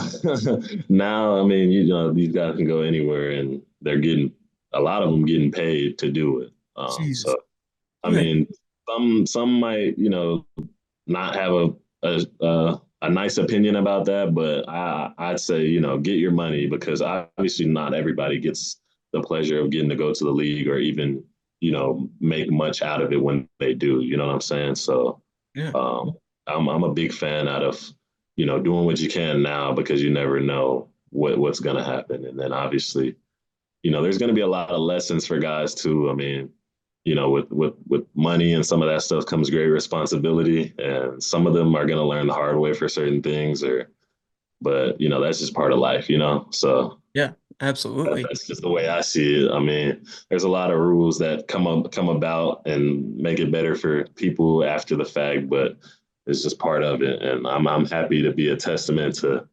now I mean, these guys can go anywhere, and they're getting a lot of them getting paid to do it. Jesus. So I Yeah. mean, some might not have a nice opinion about that, but I'd say get your money, because obviously not everybody gets the pleasure of getting to go to the league or even make much out of it when they do. You know what I'm saying? So Yeah. um, I'm a big fan out of doing what you can now, because you never know what's going to happen, and then obviously there's going to be a lot of lessons for guys too. I mean, with money and some of that stuff comes great responsibility, and some of them are going to learn the hard way for certain things, but that's just part of life, So Yeah. Absolutely. that's just the way I see it. I mean, there's a lot of rules that come about and make it better for people after the fact, but it's just part of it, and I'm happy to be a testament to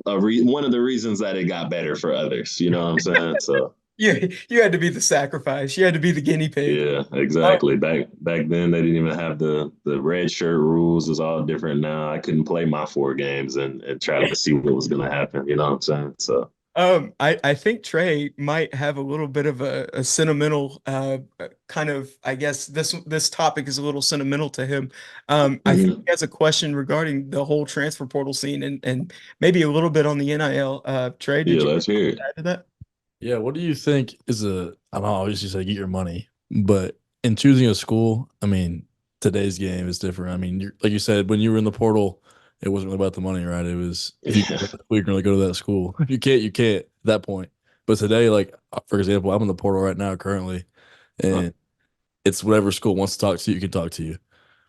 one of the reasons that it got better for others. You know what I'm saying? So. You had to be the sacrifice. You had to be the guinea pig. Yeah, Oh, exactly. Back then they didn't even have the red shirt rules. It's all different now. I couldn't play my 4 games and try to see what was gonna happen. You know what I'm saying? So I think Trey might have a little bit of a sentimental kind of, I guess this topic is a little sentimental to him. I think mhm. he has a question regarding the whole transfer portal scene and maybe a little bit on the NIL. Trey, did Yeah, you let's hear it. add to that? Yeah, what do you think is I don't know, obviously say get your money, but in choosing a school, I mean, today's game is different. I mean, like you said, when you were in the portal, it wasn't really about the money, right? It was if you can Yeah. go to that school, you can really go to that school. If you can't, you can't at that point. But today, like for example, I'm in the portal right now currently, Huh. and it's whatever school wants to talk to you can talk to you.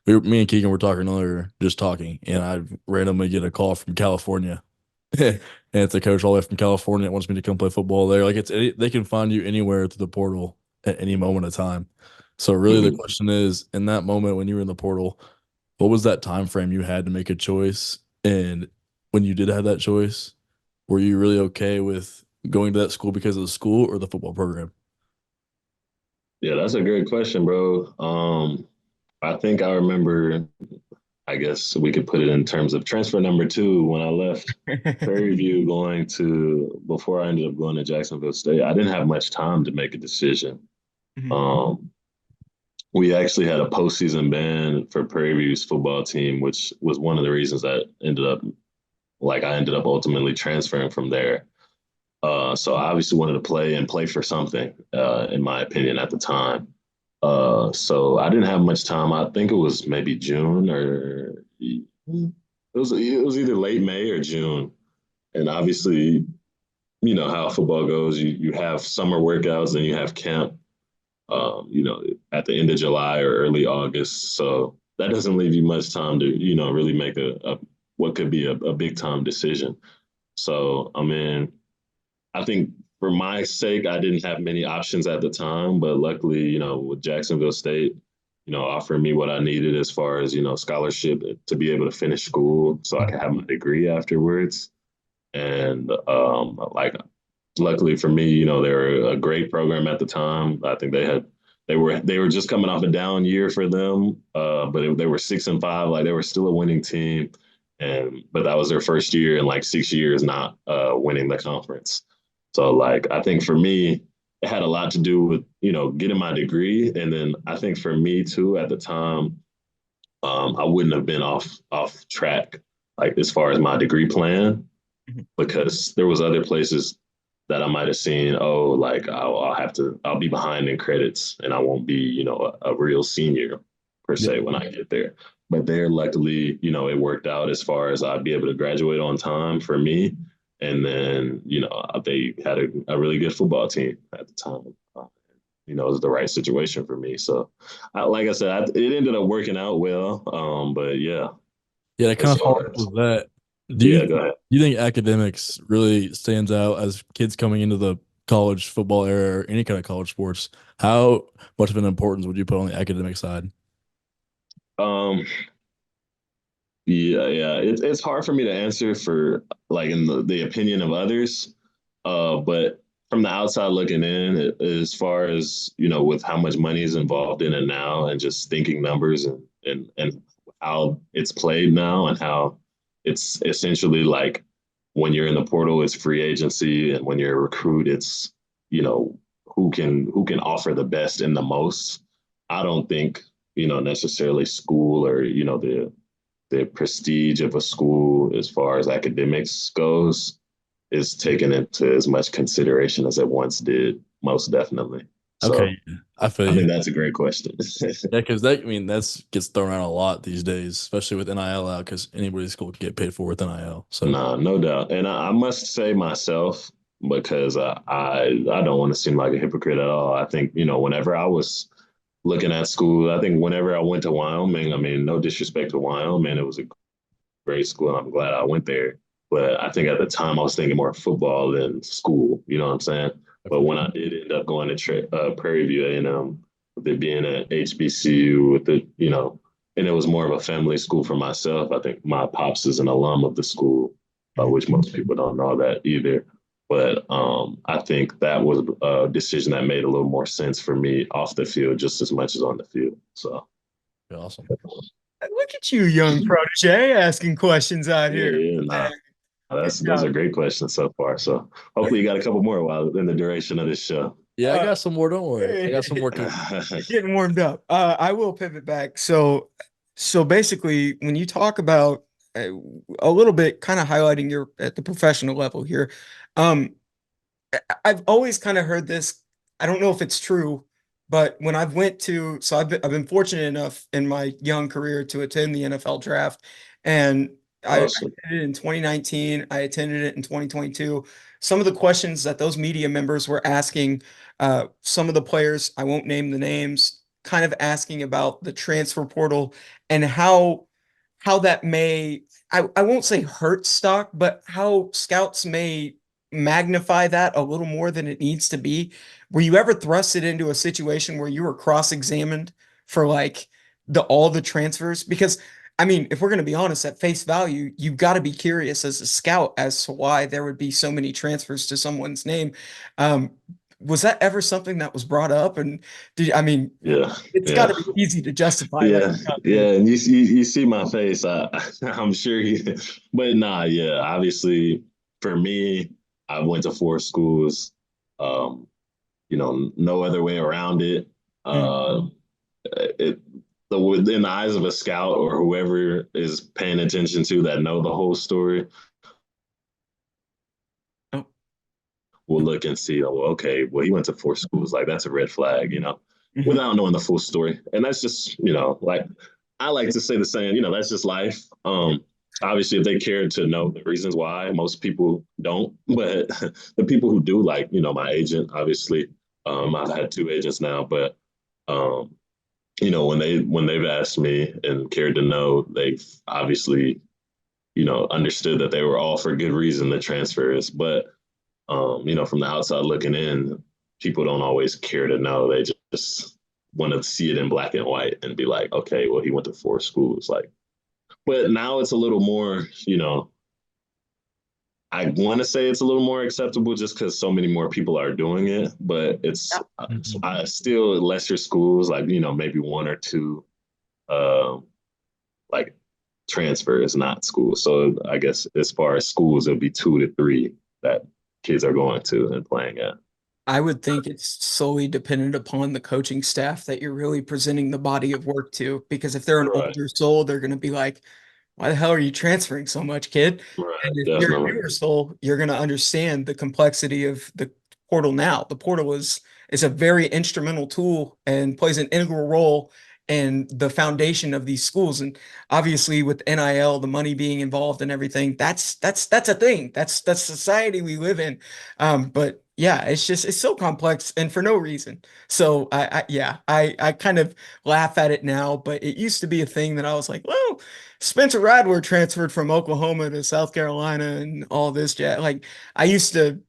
Me and Keegan were talking earlier, just talking, and I randomly get a call from California. And it's a coach all the way from California that wants me to come play football there. Like they can find you anywhere through the portal at any moment of time. So really the Mhm. question is, in that moment when you were in the portal, what was that time frame you had to make a choice? And when you did have that choice, were you really okay with going to that school because of the school or the football program? Yeah, that's a great question, bro. I think I remember. I guess we could put it in terms of transfer number 2 when I left Prarie View before I ended up going to Jacksonville State. I didn't have much time to make a decision. Mhm. Um, we actually had a postseason ban for Prairie View's football team, which was one of the reasons that I ended up ultimately transferring from there. So I obviously wanted to play for something, in my opinion, at the time. So I didn't have much time. I think it was maybe June, or it was either late May or June. And obviously, you know how football goes. You have summer workouts, and you have camp, at the end of July or early August. So that doesn't leave you much time to, really make a what could be a big time decision. So, I mean, I think for my sake, I didn't have many options at the time, but luckily, with Jacksonville State, offering me what I needed as far as, scholarship to be able to finish school so I could have my degree afterwards. And luckily for me, they were a great program at the time. I think they were just coming off a down year for them, but they were 6-5, like they were still a winning team, but that was their first year in like 6 years not winning the conference. So like I think for me, it had a lot to do with getting my degree, and then I think for me too at the time, I wouldn't have been off track like as far as my degree plan, Mhm. because there was other places that I might have seen, oh, like I'll be behind in credits and I won't be, a real senior per Yeah. se when I get there. But there, luckily, it worked out as far as I'd be able to graduate on time for me. And then, they had a really good football team at the time. It was the right situation for me. So, like I said, it ended up working out well. But yeah, Yeah, that kind as of follows far as, with that. Do you yeah, go ahead. do you think academics really stands out as kids coming into the college football era or any kind of college sports? How much of an importance would you put on the academic side? Um, yeah. It's hard for me to answer for like in the opinion of others. But from the outside looking in, as far as with how much money is involved in it now, and just thinking numbers and how it's played now, and how it's essentially like when you're in the portal, it's free agency, and when you're a recruit, it's who can offer the best and the most. I don't think necessarily school or the prestige of a school as far as academics goes is taken into as much consideration as it once did, most definitely. Okay, So I feel I think you. that's a great question. Yeah, because that's gets thrown around a lot these days, especially with NIL out, because anybody's school can get paid for with NIL. So Nah, no doubt. And I must say myself, because I don't want to seem like a hypocrite at all. I think, whenever I was looking at school, I think whenever I went to Wyoming, I mean, no disrespect to Wyoming, it was a great school. And I'm glad I went there. But I think at the time I was thinking more football than school. You know what I'm saying? But when I did end up going to Prarie View A&M, with it being at HBCU, with and it was more of a family school for myself. I think my pops is an alum of the school, Mhm. which most people don't know that either. But I think that was a decision that made a little more sense for me off the field just as much as on the field. So awesome. Look at you, young protege, asking questions out yeah, here. yeah, nah. Good Those job. are great questions so far. So hopefully you got a couple more while in the duration of this show. Yeah, I Uh, got some more. Don't worry, I got some more coming. Getting warmed up. I will pivot back. So basically, when you talk about uh, a little bit, kind of highlighting your at the professional level here, um, I've always kind of heard this. I don't know if it's true, but when I've went to, so I've been fortunate enough in my young career to attend the NFL draft, and I Awesome. attended it in 2019. I attended it in 2022. Some of the questions that those media members were asking, some of the players, I won't name the names, kind of asking about the transfer portal and how that may, I won't say hurt stock, but how scouts may magnify that a little more than it needs to be. Were you ever thrusted into a situation where you were cross-examined for like all the transfers? Because I mean, if we're going to be honest, at face value, you've got to be curious as a scout as to why there would be so many transfers to someone's name. Um, was that ever something that was brought up? And I mean, Yeah, it's got yeah, to be easy to justify that. yeah, yeah. And you see my face. I'm sure but nah, yeah. Obviously, for me, I went to four schools. Um, no other way around it. Mm. It in the eyes of a scout or whoever is paying attention to that know the whole story, Oh. will look and see, oh, okay, well, he went to four schools. Like, that's a red flag, Mhm. without knowing the full story. And that's just, like, I like to say the saying, that's just life. Obviously, if they care to know the reasons why, most people don't. But the people who do, like, my agent, obviously, I've had two agents now, but, um, when they've asked me and cared to know, they've obviously, understood that they were all for good reason, the transfers. But from the outside looking in, people don't always care to know. They just want to see it in black and white and be like, okay, well, he went to four schools. Like, but now it's a little more, I want to say it's a little more acceptable just because so many more people are doing it, but it's Mhm. still lesser schools, like, maybe one or two, uh, like transfers, not schools. So I guess as far as schools, it'll be two to three that kids are going to and playing at. I would think it's solely dependent upon the coaching staff that you're really presenting the body of work to. Because if they're an Right. older soul, they're going to be like, why the hell are you transferring so much, kid? Right, And if you're a definitely. newer soul, you're going to understand the complexity of the portal now. The portal is a very instrumental tool and plays an integral role in the foundation of these schools. And obviously with NIL, the money being involved and everything, that's a thing. That's society we live in. But yeah, it's so complex and for no reason. So I kind of laugh at it now, but it used to be a thing that I was like, well, Spencer Radler transferred from Oklahoma to South Carolina and all this jazz. Like I used to,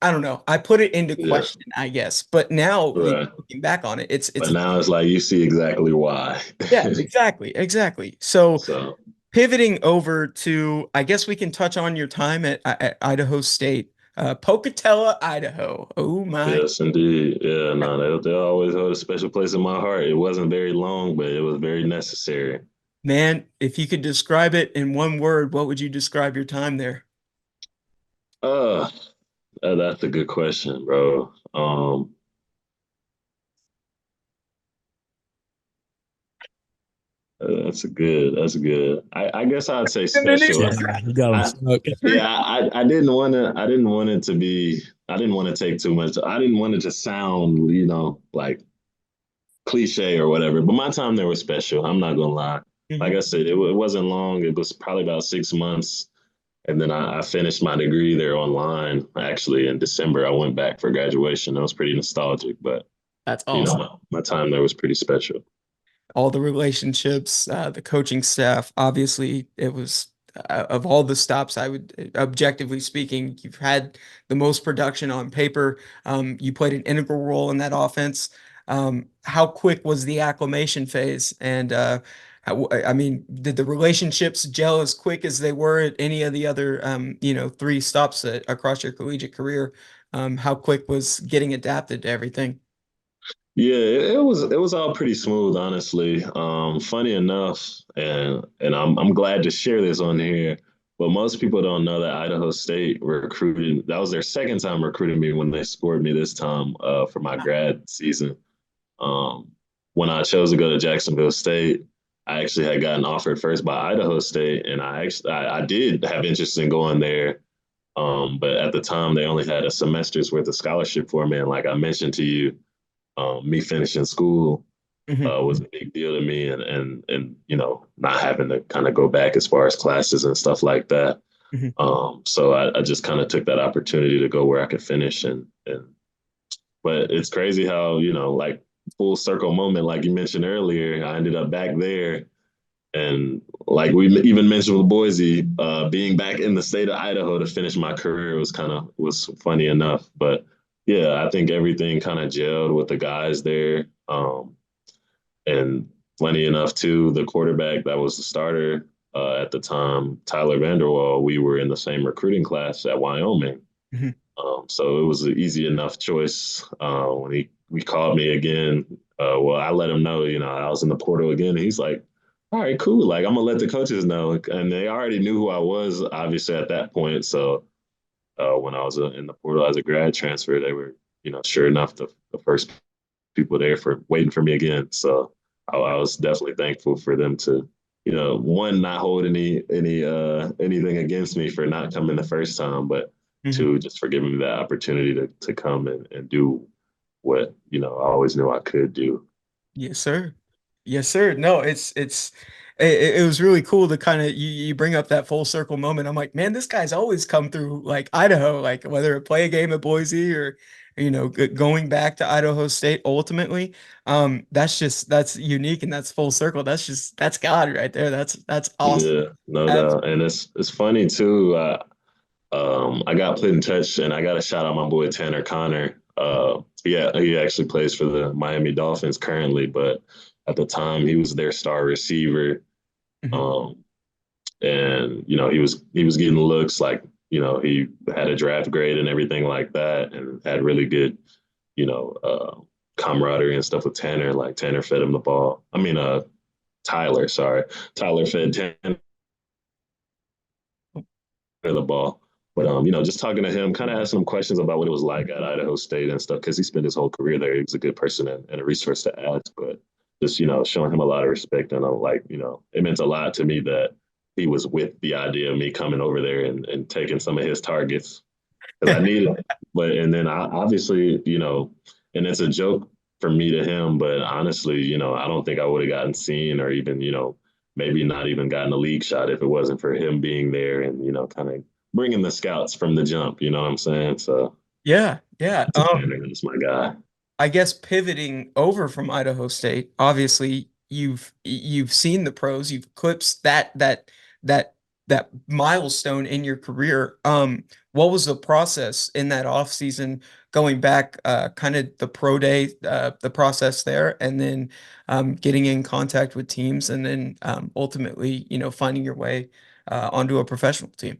I don't know. I put it into Yeah, question, I guess. But now, right. looking back on it, it's But now it's like you see exactly why. yeah, exactly. So So pivoting over to, I guess we can touch on your time at Idaho State, Pocatello, Idaho. Oh my yes, indeed. Yeah, no, they always hold a special place in my heart. It wasn't very long, but it was very necessary. man, if you could describe it in one word, what would you describe your time there? Uh, that's a good question, bro. That's good. I guess I'd say special. Yeah, you got him I stuck. yeah, I didn't want it to be I didn't want to take too much. I didn't want it to sound, like cliche or whatever. But my time there was special. I'm not gonna lie. Like I Mhm. said, it wasn't long. It was probably about 6 months. And then I finished my degree there online. Actually, in December, I went back for graduation. That was pretty nostalgic, but That's awesome. my time there was pretty special. All the relationships, the coaching staff. Obviously, it was of all the stops, I would objectively speaking, you've had the most production on paper. You played an integral role in that offense. How quick was the acclimation phase? And I mean, did the relationships gel as quick as they were at any of the other, three stops across your collegiate career? How quick was getting adapted to everything? Yeah, it was all pretty smooth, honestly. Funny enough, and I'm glad to share this on here, but most people don't know that Idaho State recruited. That was their second time recruiting me when they scored me this time for my grad season. Um, when I chose to go to Jacksonville State, I actually had gotten offered first by Idaho State, and I did have interest in going there. But at the time, they only had a semester's worth of scholarship for me, and like I mentioned to you, me finishing school Mhm, was a big deal to me, and not having to kind of go back as far as classes and stuff like that. mhm. So I just kind of took that opportunity to go where I could finish, and but it's crazy how like full circle moment, like you mentioned earlier, I ended up back there. And like we even mentioned with Boise, being back in the state of Idaho to finish my career was funny enough. But yeah, I think everything kind of gelled with the guys there. And funny enough, too, the quarterback that was the starter at the time, Tyler Vanderwall, we were in the same recruiting class at Wyoming. Mhm. So it was an easy enough choice when we called me again. Well, I let him know, I was in the portal again. And he's like, all right, cool. Like, I'm going to let the coaches know. And they already knew who I was, obviously, at that point. So when I was in the portal as a grad transfer, they were, sure enough, the first people there for waiting for me again. So I was definitely thankful for them to, one, not hold anything against me for not coming the first time, but Mhm. two, just for giving me that opportunity to come and do what, I always knew I could do. Yes, sir. Yes, sir. No, it was really cool to kind of you bring up that full circle moment. I'm like, man, this guy's always come through like Idaho, like whether it play a game at Boise or going back to Idaho State ultimately. That's unique and that's full circle. That's God right there. That's awesome. Yeah, no That's doubt. And it's funny too. I got put in touch, and I got to shout out my boy Tanner Connor. Yeah, he actually plays for the Miami Dolphins currently, but at the time he was their star receiver. Mhm, Um, and he was getting looks like he had a draft grade and everything like that, and had really good you know uh, camaraderie and stuff with Tanner. Like Tanner fed him the ball. I mean, Tyler, sorry, Tyler fed Tanner the ball. But mhm. just talking to him, kind of asking him questions about what it was like at Idaho State and stuff, because he spent his whole career there. He was a good person and a resource to ask. But just showing him a lot of respect, and I'm like, it meant a lot to me that he was with the idea of me coming over there and taking some of his targets because I needed it. But and then I obviously, and it's a joke for me to him, but honestly, I don't think I would have gotten seen or even, maybe not even gotten a league shot if it wasn't for him being there and, kind of bringing the scouts from the jump, you know what I'm saying? So Yeah, yeah. that's my guy. I guess pivoting over from Idaho State, obviously you've seen the pros, you've eclipsed that that milestone in your career. What was the process in that off season going back, kind of the pro day, the process there, and then getting in contact with teams, and then ultimately, finding your way onto a professional team?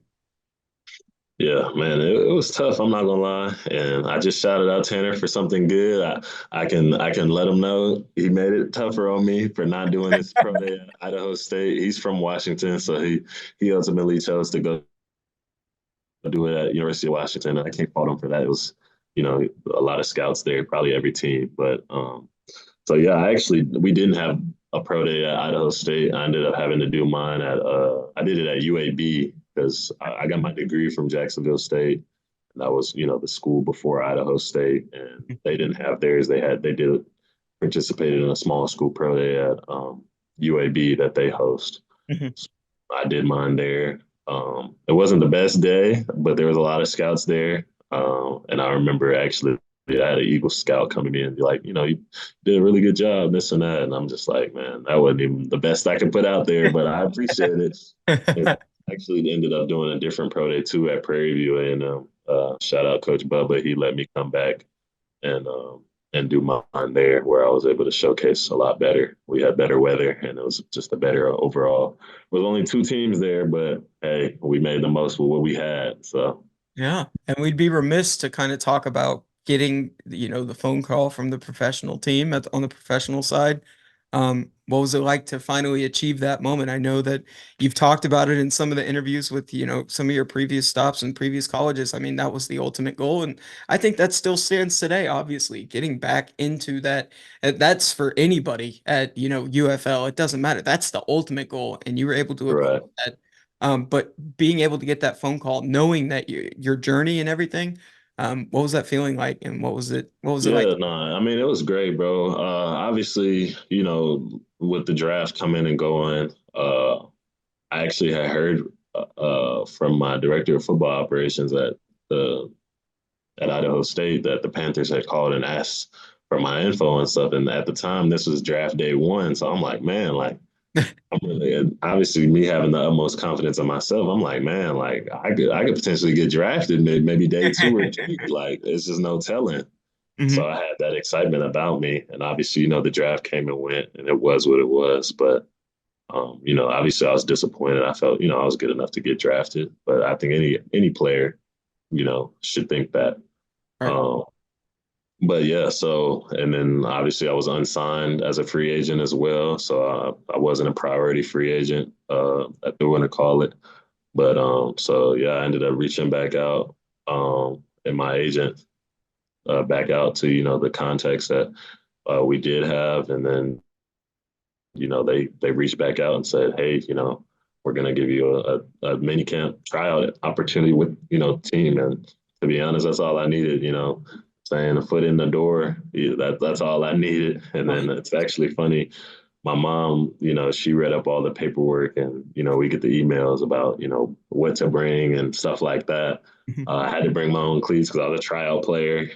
Yeah, man, it was tough. I'm not gonna lie, and I just shouted out Tanner for something good. I can let him know he made it tougher on me for not doing his pro day at Idaho State. He's from Washington, so he ultimately chose to go do it at University of Washington. And I can't fault him for that. It was, a lot of scouts there, probably every team. But so yeah, we didn't have a pro day at Idaho State. I ended up having to do mine I did it at UAB because I got my degree from Jacksonville State. And that was, the school before Idaho State, and they didn't have theirs. They did participated in a small school pro day at UAB that they host. Mhm. So I did mine there. It wasn't the best day, but there was a lot of scouts there. And I remember actually I had an Eagle scout coming in and be like, you did a really good job, this and that. And I'm just like, man, that wasn't even the best I could put out there, but I appreciate it. And actually ended up doing a different pro day too at Prarie View A&M. Shout out Coach Bubba. He let me come back and do mine there where I was able to showcase a lot better. We had better weather and it was just a better overall. There was only two teams there, but hey, we made the most with what we had. So Yeah, and we'd be remiss to kind of talk about getting, the phone call from the professional team on the professional side. What was it like to finally achieve that moment? I know that you've talked about it in some of the interviews with, some of your previous stops and previous colleges. I mean, that was the ultimate goal, and I think that still stands today, obviously, getting back into that. That's for anybody at, UFL. It doesn't matter. That's the ultimate goal, and you were able to right. accomplish that. But being able to get that phone call, knowing that your journey and everything, what was that feeling like, and what was it like? Yeah, no, I mean it was great, bro. Obviously, with the draft coming and going, I actually had heard from my director of football operations the at Idaho State that the Panthers had called and asked for my info and stuff. And at the time, this was draft day one, so I'm like, man, like I'm really obviously me having the utmost confidence in myself. I'm like, man, like I could potentially get drafted maybe day two or three. Like it's just no telling. So Hmm. I had that excitement about me, and obviously, the draft came and went, and it was what it was. But obviously, I was disappointed. I felt, I was good enough to get drafted, but I think any player, should think that. Right. Um, but yeah, so and then obviously I was unsigned as a free agent as well, so I wasn't a priority free agent, if they want to call it. But so yeah, I ended up reaching back out, and my agent back out to the context that we did have, and then they reached back out and said, hey, we're gonna give you a mini camp tryout opportunity with team, and to be honest, that's all I needed. Saying a foot in the door, yeah, that's all I needed. And then it's actually funny. My mom, she read up all the paperwork and, we get the emails about, what to bring and stuff like that. Mhm. I had to bring my own cleats because I was a tryout player.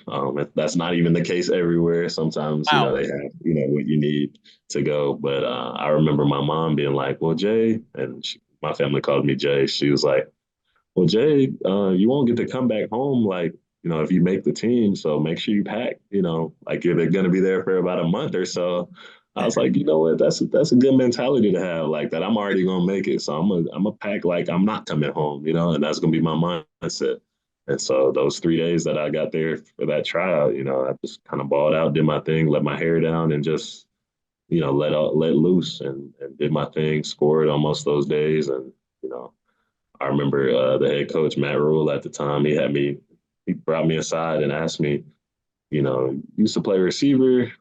That's not even the case everywhere. Sometimes, Wow. they have, what you need to go. But I remember my mom being like, well, Jay, and my family called me Jay. She was like, well, Jay, you won't get to come back home like, if you make the team. So make sure you pack, like you're going to be there for about a month or so. I was like, you know what? That's a good mentality to have, like that. I'm already gonna make it, so I'm a pack like I'm not coming home, and that's gonna be my mindset. And so those 3 days that I got there for that tryout, I just kind of balled out, did my thing, let my hair down, and just let loose and did my thing. Scored almost those days, and you know I remember the head coach Matt Rule at the time. He brought me aside and asked me, you used to play receiver,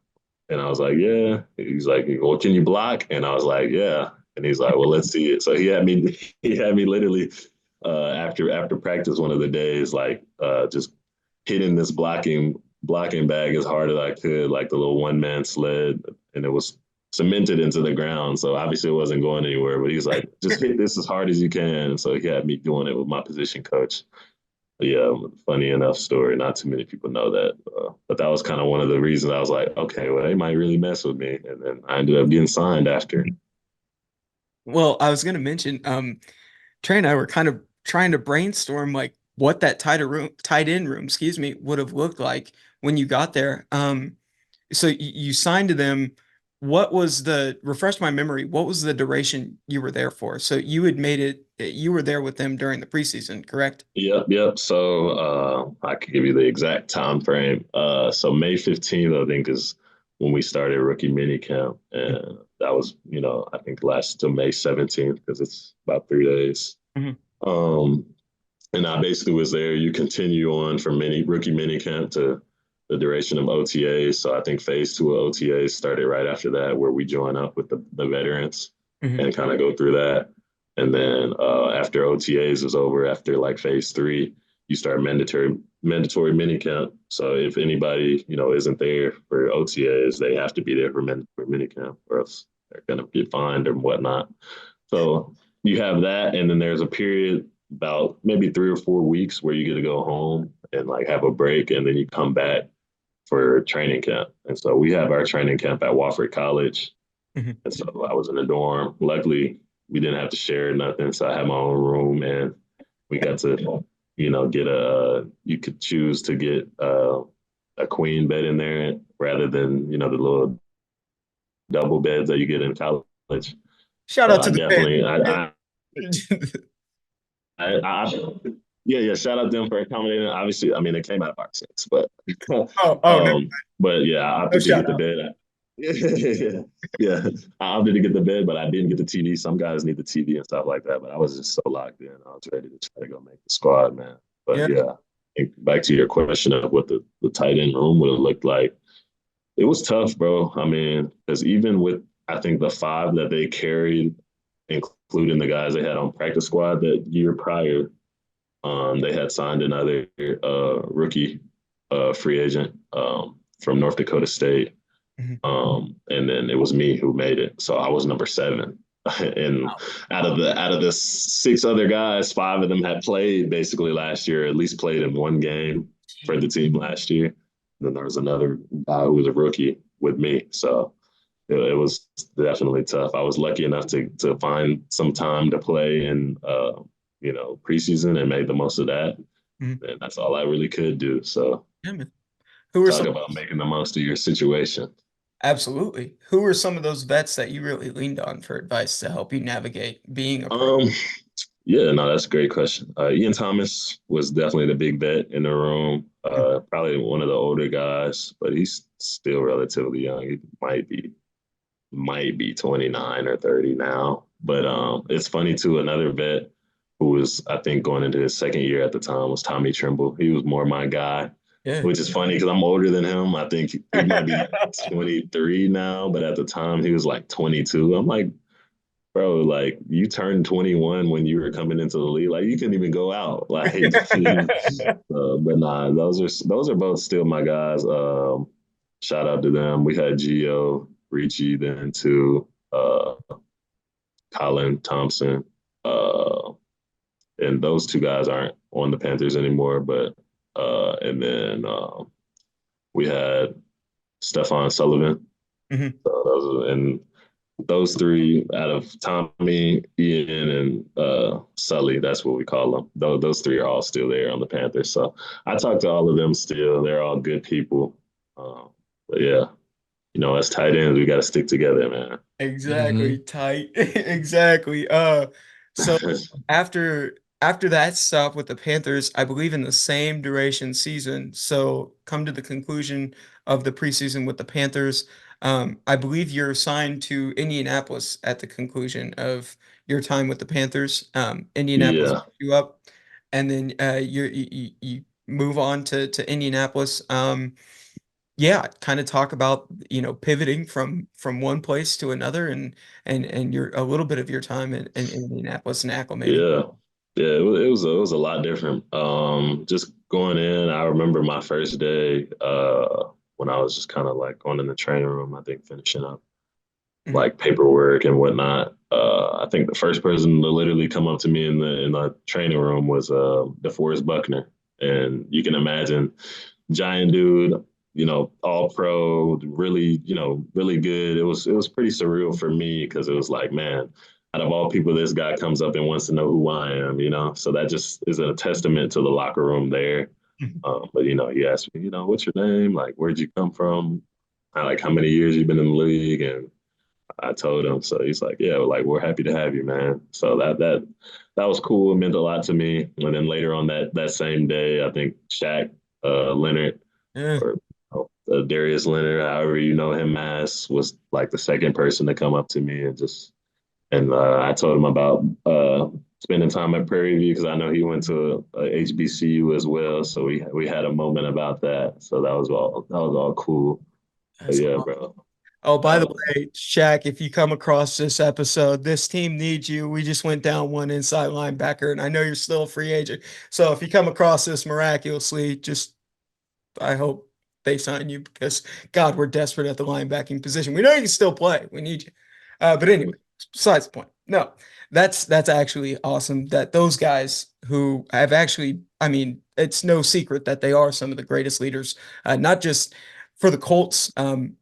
and I was like, yeah. He's like, well, can you block? And I was like, yeah. And he's like, well, let's see it. So he had me literally after practice one of the days, like just hitting this blocking bag as hard as I could, like the little one man sled, and it was cemented into the ground. So obviously it wasn't going anywhere. But he's like, just hit this as hard as you can. And so he had me doing it with my position coach. But yeah, funny enough story. Not too many people know that, but that was kind of one of the reasons I was like, okay, well, they might really mess with me, and then I ended up getting signed after. Well, I was going to mention, Trey and I were kind of trying to brainstorm like what that tight end room, excuse me, would have looked like when you got there. So you signed to them. What was refresh my memory, what was the duration you were there for? So you had made it, you were there with them during the preseason, correct? Yep. So I could give you the exact time frame. So May 15th, I think, is when we started rookie mini camp, and that was, I think last to May 17th because it's about 3 days. Mhm. Um, and I basically was there. You continue on from rookie mini camp to the duration of OTAs. So I think phase 2 of OTAs started right after that, where we join up with the veterans Mhm. and kind of go through that. And then after OTAs is over, after like phase 3, you start mandatory mini camp. So if anybody isn't there for OTAs, they have to be there for mandatory mini camp, or else they're gonna get fined or whatnot. So you have that, and then there's a period about maybe 3 or 4 weeks where you get to go home and like have a break, and then you come back for training camp. And so we have our training camp at Wofford College. Mhm. And so I was in the dorm. Luckily, we didn't have to share nothing. So I had my own room, and we got to, get you could choose to get a queen bed in there rather than, the little double beds that you get in college. Shout So out I to the fans. definitely, I yeah, shout out them for accommodating. Obviously, I mean, it came out of our sense, but, Oh, no, but yeah, I no opted to shout get the out. bed. Yeah, I opted to get the bed, but I didn't get the TV. Some guys need the TV and stuff like that, but I was just so locked in. I was ready to try to go make the squad, man. But Yeah. yeah, I think back to your question of what the tight end room would have looked like. It was tough, bro. I mean, because even with I think the 5 that they carried, including the guys they had on practice squad that year prior, they had signed another rookie free agent from North Dakota State. Mhm. And then it was me who made it. So I was number 7. And out of the 6 other guys, 5 of them had played basically last year, at least played in one game for the team last year. And then there was another guy who was a rookie with me. So it was definitely tough. I was lucky enough to find some time to play in preseason and made the most of that. Mhm. And that's all I really could do. So Yeah, man. Who are talk some about making the most of your situation. Absolutely. Who were some of those vets that you really leaned on for advice to help you navigate being a pro? Um, yeah, no, that's a great question. Ian Thomas was definitely the big vet in the room. Probably one of the older guys, but he's still relatively young. He might be 29 or 30 now. But it's funny too. Another vet who was, I think, going into his second year at the time was Tommy Trimble. He was more my guy, Yeah. which is funny because I'm older than him. I think he might be 23 now, but at the time he was like 22. I'm like, bro, like you turned 21 when you were coming into the league. Like you couldn't even go out. Like, but nah, those are both still my guys. Shout out to them. We had Gio Ricci then too, Colin Thompson, uh, and those 2 guys aren't on the Panthers anymore. But and then we had Stefan Sullivan. Mhm. So those 3 out of Tommy, Ian, and Sully, that's what we call them. Those 3 are all still there on the Panthers. So I talk to all of them still. They're all good people. But yeah, as tight ends, we got to stick together, man. Exactly, tight. Exactly. So after that stop with the Panthers, I believe in the same duration season. So come to the conclusion of the preseason with the Panthers. I believe you're assigned to Indianapolis at the conclusion of your time with the Panthers. Indianapolis Yeah. picked you up, and then you move on to Indianapolis. yeah, kind of talk about, pivoting from one place to another and your a little bit of your time in Indianapolis and acclimating. Yeah, yeah, it was a lot different. Just going in, I remember my first day when I was just kind of like going in the training room. I think finishing up Mhm. like paperwork and whatnot. I think the first person to literally come up to me in the training room was DeForest Buckner, and you can imagine, giant dude, all pro, really, really good. It was pretty surreal for me because it was like, man, out of all people, this guy comes up and wants to know who I am. So that just is a testament to the locker room there. But he asked me, what's your name? Like, where'd you come from? Like, how many years you've been in the league? And I told him. So he's like, yeah, like we're happy to have you, man. So that was cool. It meant a lot to me. And then later on that same day, I think Shaq Leonard Yeah. or Darius Leonard, however you know him as, was like the second person to come up to me and I told him about spending time at Prarie View because I know he went to HBCU as well. So we had a moment about that. So that was all cool. But That's yeah, awesome. bro. Oh, by the Uh, way, Shaq, if you come across this episode, this team needs you. We just went down one inside linebacker, and I know you're still a free agent. So if you come across this miraculously, just I hope they sign you because God, we're desperate at the linebacking position. We know you can still play. We need you. But anyway, besides the point. No, that's actually awesome that those guys who have actually, I mean, it's no secret that they are some of the greatest leaders, not just for the Colts.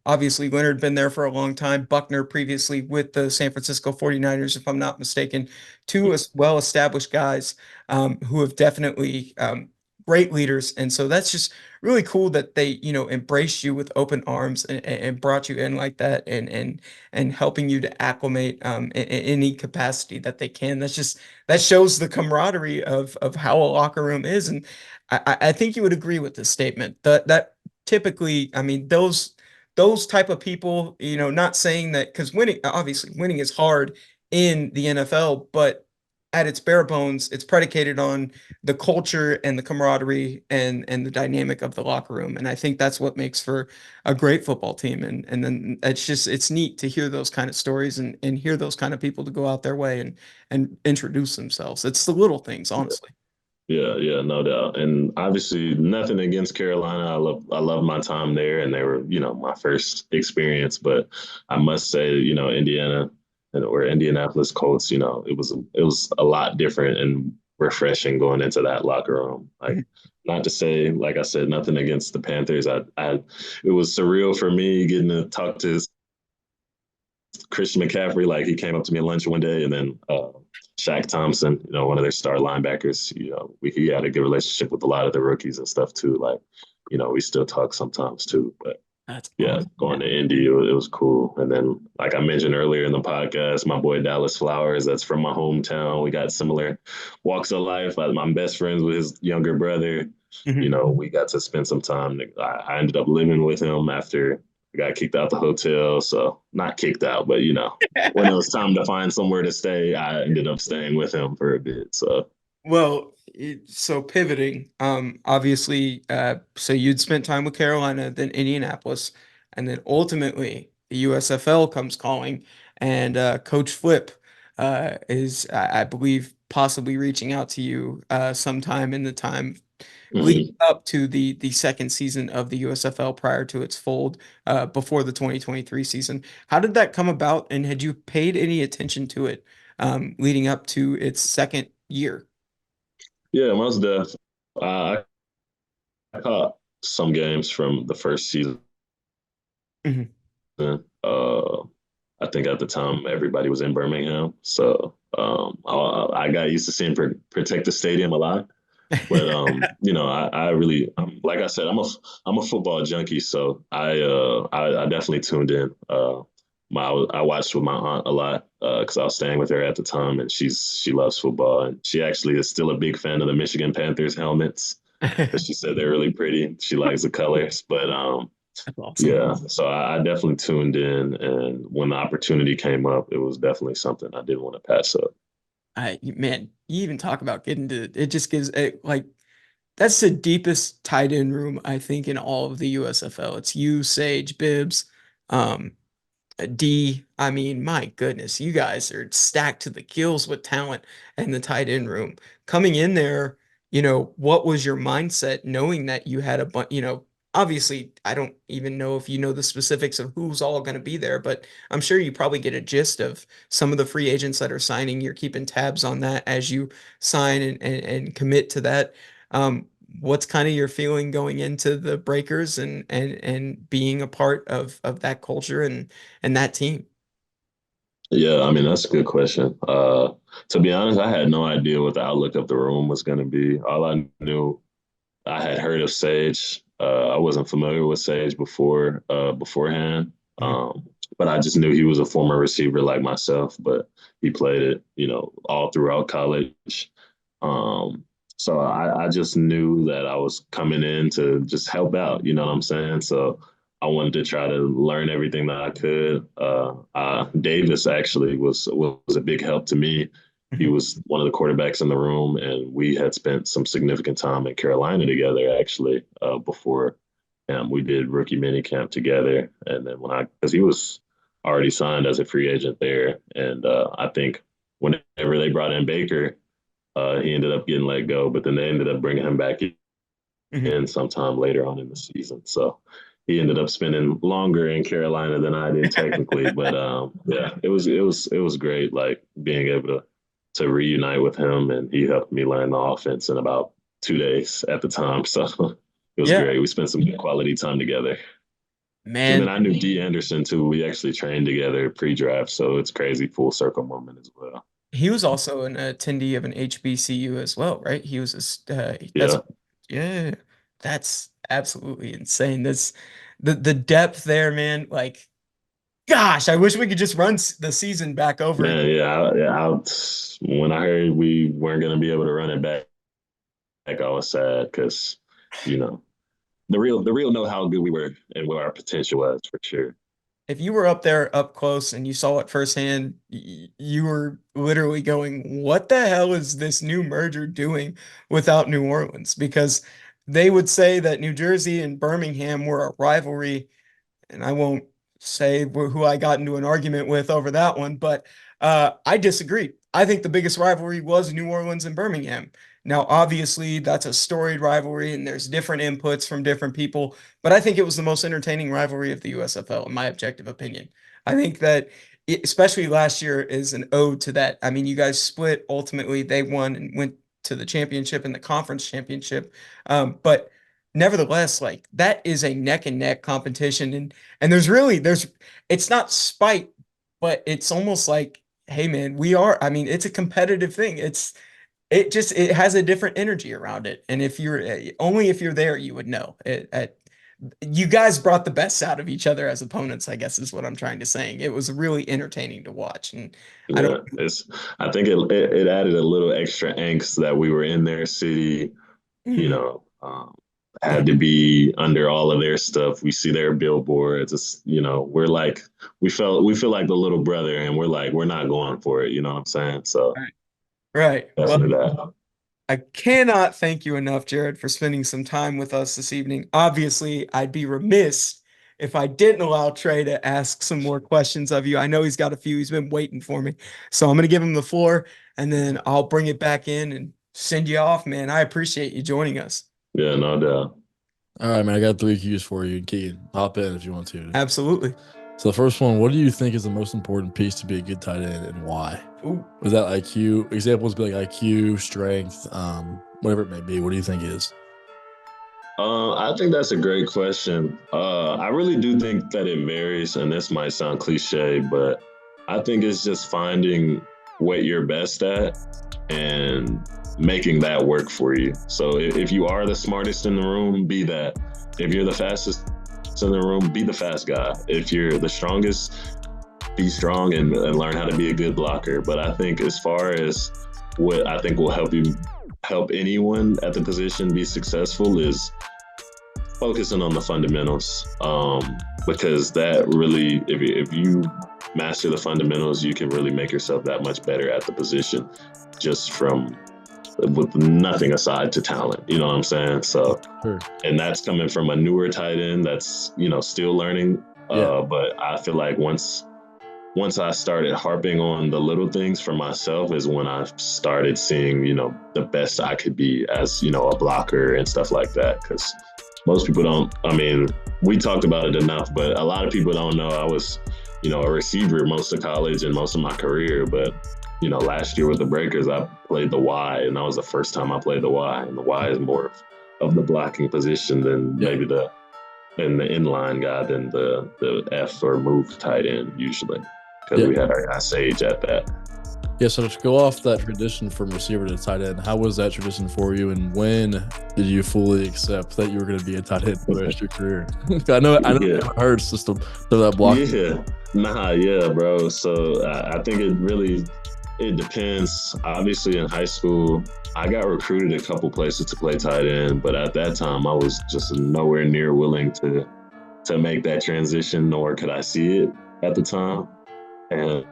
Obviously, Leonard been there for a long time. Buckner previously with the San Francisco 49ers, if I'm not mistaken. Two well-established guys who have definitely great leaders. And so that's just really cool that they, embraced you with open arms and brought you in like that and helping you to acclimate in any capacity that they can. That shows the camaraderie of how a locker room is. And I think you would agree with this statement that typically, I mean, those type of people, not saying that because obviously winning is hard in the NFL, but at its bare bones, it's predicated on the culture and the camaraderie and the dynamic of the locker room. And I think that's what makes for a great football team. And then it's neat to hear those kind of stories and hear those kind of people to go out their way and introduce themselves. It's the little things, honestly. Yeah, yeah, no doubt. And obviously nothing against Carolina. I love my time there and they were, my first experience. But I must say, Indiana or Indianapolis Colts, it was a lot different and refreshing going into that locker room. Like not to say, like I said, nothing against the Panthers. It was surreal for me getting to talk to Christian McCaffrey, like he came up to me at lunch one day, and then Shaq Thompson, one of their star linebackers. He had a good relationship with a lot of the rookies and stuff too. Like, we still talk sometimes too. But That's yeah, awesome, going man. to Indy, it was cool. And then, like I mentioned earlier in the podcast, my boy Dallas Flowers, that's from my hometown. We got similar walks of life. I'm best friends with his younger brother. Mhm. We got to spend some time. I ended up living with him after I got kicked out the hotel. So not kicked out, but when it was time to find somewhere to stay, I ended up staying with him for a bit. So Well, so pivoting, obviously, so you'd spent time with Carolina, then Indianapolis, and then ultimately the USFL comes calling, and Coach Flip is, I believe, possibly reaching out to you sometime in the time leading mhm. up to the second season of the USFL prior to its fold before the 2023 season. How did that come about, and had you paid any attention to it leading up to its second year? Yeah, most def. I caught some games from the first season. Mhm. Uh, I think at the time everybody was in Birmingham, so I got used to seeing Protect the Stadium a lot. But I really, like I said, I'm a football junkie, so I definitely tuned in. I watched with my aunt a lot because I was staying with her at the time, and she loves football, and she actually is still a big fan of the Michigan Panthers helmets because she said they're really pretty. She likes the colors, but That's awesome. yeah, so I definitely tuned in, and when the opportunity came up, it was definitely something I didn't want to pass up. Man, you even talk about getting to it just gives it like That's the deepest tight end room, I think, in all of the USFL. It's you, Sage, Bibbs, um, D. I mean, my goodness, you guys are stacked to the gills with talent in the tight end room. Coming in there, what was your mindset knowing that you had a bunch, obviously, I don't even know if you know the specifics of who's all going to be there, but I'm sure you probably get a gist of some of the free agents that are signing. You're keeping tabs on that as you sign and commit to that. Um, what's kind of your feeling going into the Breakers and being a part of that culture and that team? Yeah, I mean, that's a good question. To be honest, I had no idea what the outlook of the room was going to be. All I knew, I had heard of Sage. I wasn't familiar with Sage beforehand. Mhm. But I just knew he was a former receiver like myself, but he played it, all throughout college. Um, so I just knew that I was coming in to just help out, you know what I'm saying? So I wanted to try to learn everything that I could. Davis actually was a big help to me. He Mhm. was one of the quarterbacks in the room, and we had spent some significant time in Carolina together actually before we did rookie mini camp together. And then because he was already signed as a free agent there, and I think whenever they brought in Baker, he ended up getting let go, but then they ended up bringing him back Mhm. in sometime later on in the season. So he ended up spending longer in Carolina than I did technically, but yeah, it was great, like being able to reunite with him, and he helped me learn the offense in about 2 days at the time. So it was Yeah, great. We spent some good quality time together. And then man. I knew D Anderson too. We actually trained together pre-draft, so it's crazy full circle moment as well. He was also an attendee of an HBCU as well, right? He was that's Yeah, yeah, that's absolutely insane. This the depth there, man. Like, gosh, I wish we could just run the season back over again. man. When I heard we weren't gonna be able to run it back, I was sad because you know the real know how good we were and what our potential was for sure. If you were up there up close and you saw it firsthand, you were literally going, "What the hell is this new merger doing without New Orleans?" Because they would say that New Jersey and Birmingham were a rivalry, and I won't say who I got into an argument with over that one, but I disagree. I think the biggest rivalry was New Orleans and Birmingham. Now, obviously, that's a storied rivalry, and there's different inputs from different people, but I think it was the most entertaining rivalry of the USFL, in my objective opinion. I think that, especially last year, is an ode to that. I mean, you guys split. Ultimately, they won and went to the championship and the conference championship. But nevertheless, like that is a neck and neck competition, and there's it's not spite, but it's almost like, hey man, I mean, it's a competitive thing. It has a different energy around it. And if you're only if you're there, you would know you guys brought the best out of each other as opponents, I guess is what I'm trying to say. It was really entertaining to watch. And I don't Yeah, it's. I think it added a little extra angst that we were in their city. You Mhm. know, had to be under all of their stuff. We see their billboards. We're like we feel like the little brother, and we're not going for it. You know what I'm saying? So Right. Right. Well, definitely that. I cannot thank you enough, Jared, for spending some time with us this evening. Obviously, I'd be remiss if I didn't allow Trey to ask some more questions of you. I know he's got a few, he's been waiting for me. So I'm going to give him the floor and then I'll bring it back in and send you off, man. I appreciate you joining us. Yeah, no doubt. All right, man. I got three cues for you. Keegan, hop in if you want to. Absolutely. So the first one, what do you think is the most important piece to be a good tight end and why? Ooh. Was that IQ? Examples be like IQ, strength, whatever it may be. What do you think is? I think that's a great question. I really do think that it varies, and this might sound cliche, but I think it's just finding what you're best at and making that work for you. So if you are the smartest in the room, be that. If you're the fastest in the room, be the fast guy. If you're the strongest, be strong and learn how to be a good blocker. But I think as far as what I think will help anyone at the position be successful is focusing on the fundamentals, because that really, if you master the fundamentals, you can really make yourself that much better at the position just from with nothing aside to talent. You know what I'm saying? So, Sure. and that's coming from a newer tight end that's, still learning. But I feel like once I started harping on the little things for myself is when I started seeing, the best I could be as, a blocker and stuff like that. Because most people don't, we talked about it enough, but a lot of people don't know I was, a receiver most of college and most of my career. But, last year with the Breakers, I played the Y, and that was the first time I played the Y. And the Y is more of the blocking position than maybe the inline guy than the F or move tight end usually. Because we had our guy Sage at that. Yeah, so to go off that tradition from receiver to tight end, how was that tradition for you, and when did you fully accept that you were going to be a tight end for the rest of your career? I know you haven't heard system through that block. Bro. So I think it depends. Obviously, in high school, I got recruited a couple places to play tight end, but at that time, I was just nowhere near willing to make that transition, nor could I see it at the time. And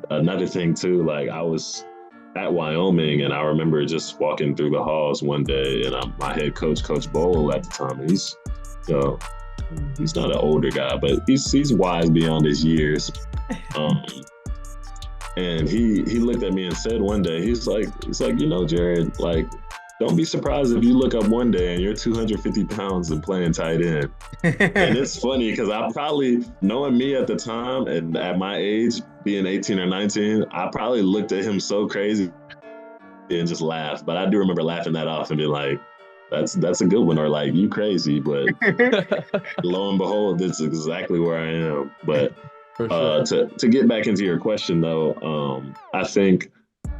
another thing too, like I was at Wyoming, and I remember just walking through the halls one day, and my head coach, Coach Bowl at the time, and he's not an older guy, but he's wise beyond his years. And he looked at me and said one day, he's like, Jared, like, don't be surprised if you look up one day and you're 250 pounds and playing tight end. And it's funny because I probably, knowing me at the time and at my age, being 18 or 19, I probably looked at him so crazy and just laughed. But I do remember laughing that off and being like, that's a good one, or like, you crazy. But lo and behold, that's exactly where I am. But to get back into your question though, I think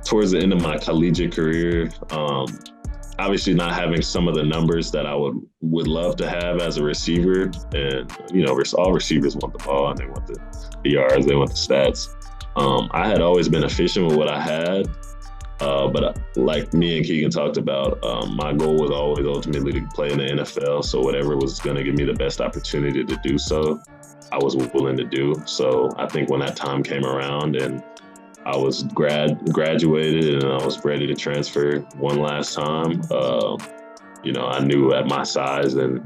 towards the end of my collegiate career, obviously not having some of the numbers that I would love to have as a receiver, and all receivers want the ball and they want the yards, they want the stats. I had always been efficient with what I had, but like me and Keegan talked about, my goal was always ultimately to play in the NFL. So whatever was going to give me the best opportunity to do so, I was willing to do. So I think when that time came around and I was graduated and I was ready to transfer one last time, I knew at my size and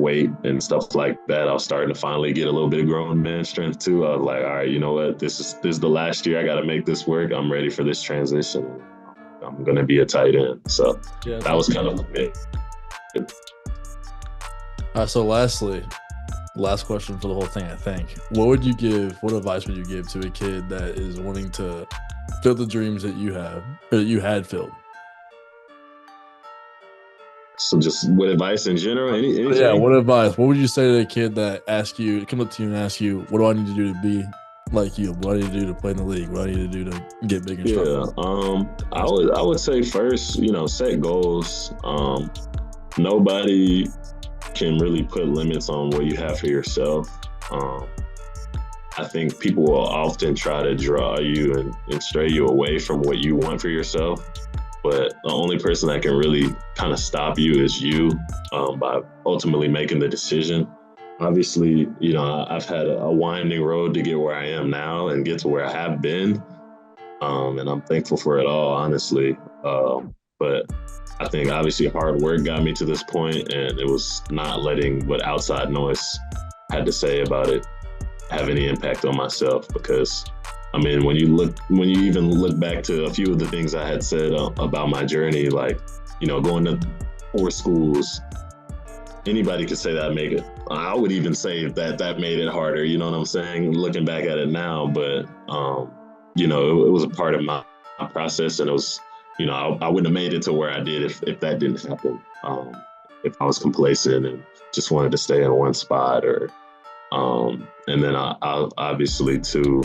weight and stuff like that, I was starting to finally get a little bit of grown man strength too. I was like, all right, you know what? This is the last year. I got to make this work. I'm ready for this transition. I'm going to be a tight end. So that was kind of it. All right, so last question for the whole thing, I think. What advice would you give to a kid that is wanting to fill the dreams that you have, or that you had filled? So just what advice in general? Anything? Yeah, what advice? What would you say to a kid that come up to you and ask you, what do I need to do to be like you? What do I need to do to play in the league? What do I need to do to get big and strong? I would say first, set goals. Nobody can really put limits on what you have for yourself. I think people will often try to draw you and stray you away from what you want for yourself. But the only person that can really kind of stop you is you, by ultimately making the decision. Obviously, I've had a winding road to get where I am now and get to where I have been. And I'm thankful for it all, honestly. But I think obviously hard work got me to this point, and it was not letting what outside noise had to say about it have any impact on myself. Because when you even look back to a few of the things I had said about my journey, like, going to 4 schools, anybody could say that made it. I would even say that made it harder, you know what I'm saying? Looking back at it now, but, it was a part of my process, and it was, I wouldn't have made it to where I did if that didn't happen. If I was complacent and just wanted to stay in one spot, or, and then I obviously too,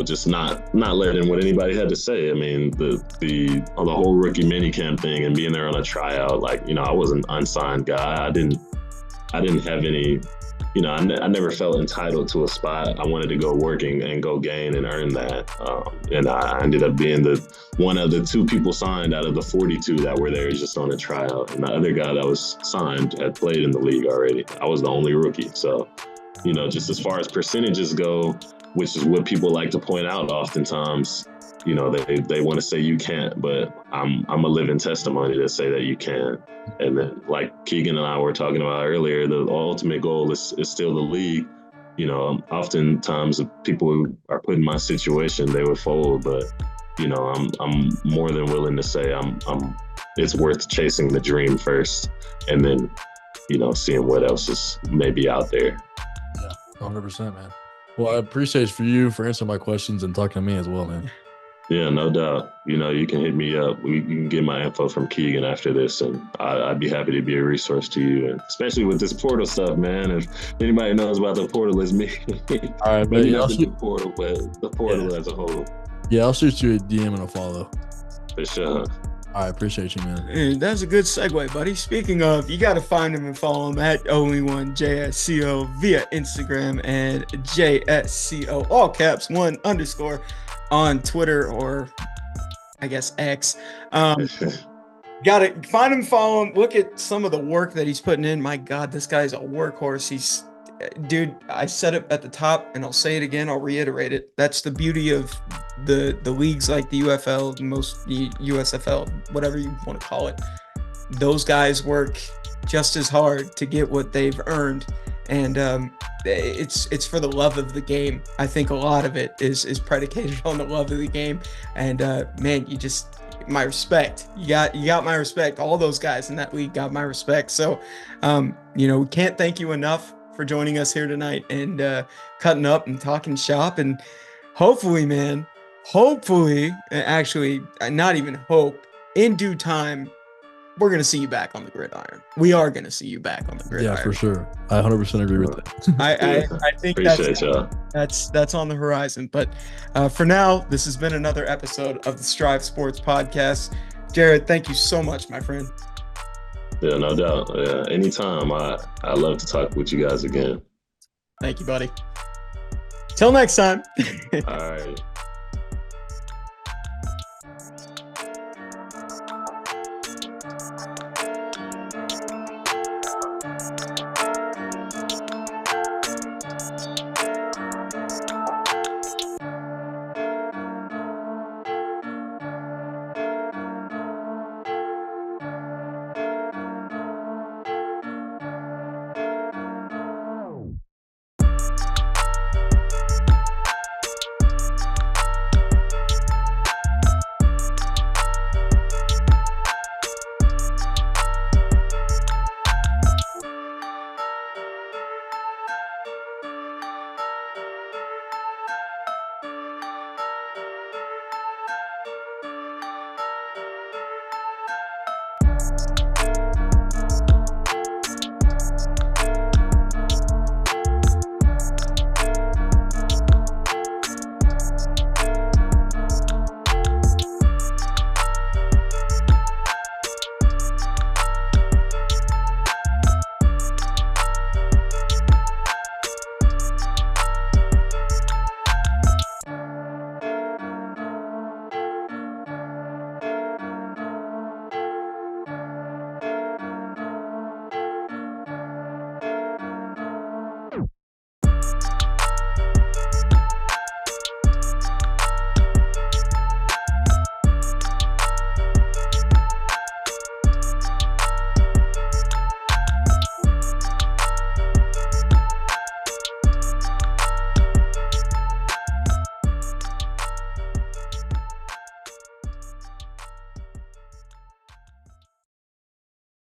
just not letting what anybody had to say. The whole rookie minicamp thing and being there on a tryout, like, I was an unsigned guy. I didn't have any, I never felt entitled to a spot. I wanted to go working and go gain and earn that. And I ended up being one of the 2 people signed out of the 42 that were there just on a tryout. And the other guy that was signed had played in the league already. I was the only rookie. So, just as far as percentages go, which is what people like to point out oftentimes. You know, they want to say you can't, but I'm a living testimony to say that you can. And then, like Keegan and I were talking about earlier, the ultimate goal is still the league. You know, oftentimes people who are put in my situation, they would fold, but you know, I'm more than willing to say it's worth chasing the dream first, and then, you know, seeing what else is maybe out there. Yeah, 100%, man. Well, I appreciate you for answering my questions and talking to me as well, man. Yeah, no doubt. You know, you can hit me up. You can get my info from Keegan after this, and I'd be happy to be a resource to you, and especially with this portal stuff, man. If anybody knows about the portal, it's me. All right, maybe not the portal, but the portal as a whole. Yeah, I'll shoot you a DM and a follow. For sure. I appreciate you, man. Hey, that's a good segue, buddy. Speaking of, you got to find him and follow him at only1JSCO via Instagram and JSCO, all caps, 1_ on Twitter, or I guess X. Gotta find him, follow him, look at some of the work that he's putting in. My God, this guy's a workhorse. Dude, I said it at the top and I'll say it again, I'll reiterate it. That's the beauty of the leagues like the UFL, the USFL, whatever you want to call it. Those guys work just as hard to get what they've earned, and it's for the love of the game. I think a lot of it is predicated on the love of the game, and man, my respect. You got my respect. All those guys in that league got my respect. So you know, we can't thank you enough for joining us here tonight and cutting up and talking shop, and hopefully, actually, not even hope, in due time, we're going to see you back on the gridiron. We are going to see you back on the gridiron. Yeah, for sure. I 100% agree with that. I think that's on the horizon. But for now, this has been another episode of the Strive Sports Podcast. Jared, thank you so much, my friend. Yeah, no doubt. Yeah, anytime. I love to talk with you guys again. Thank you, buddy. Till next time. All right.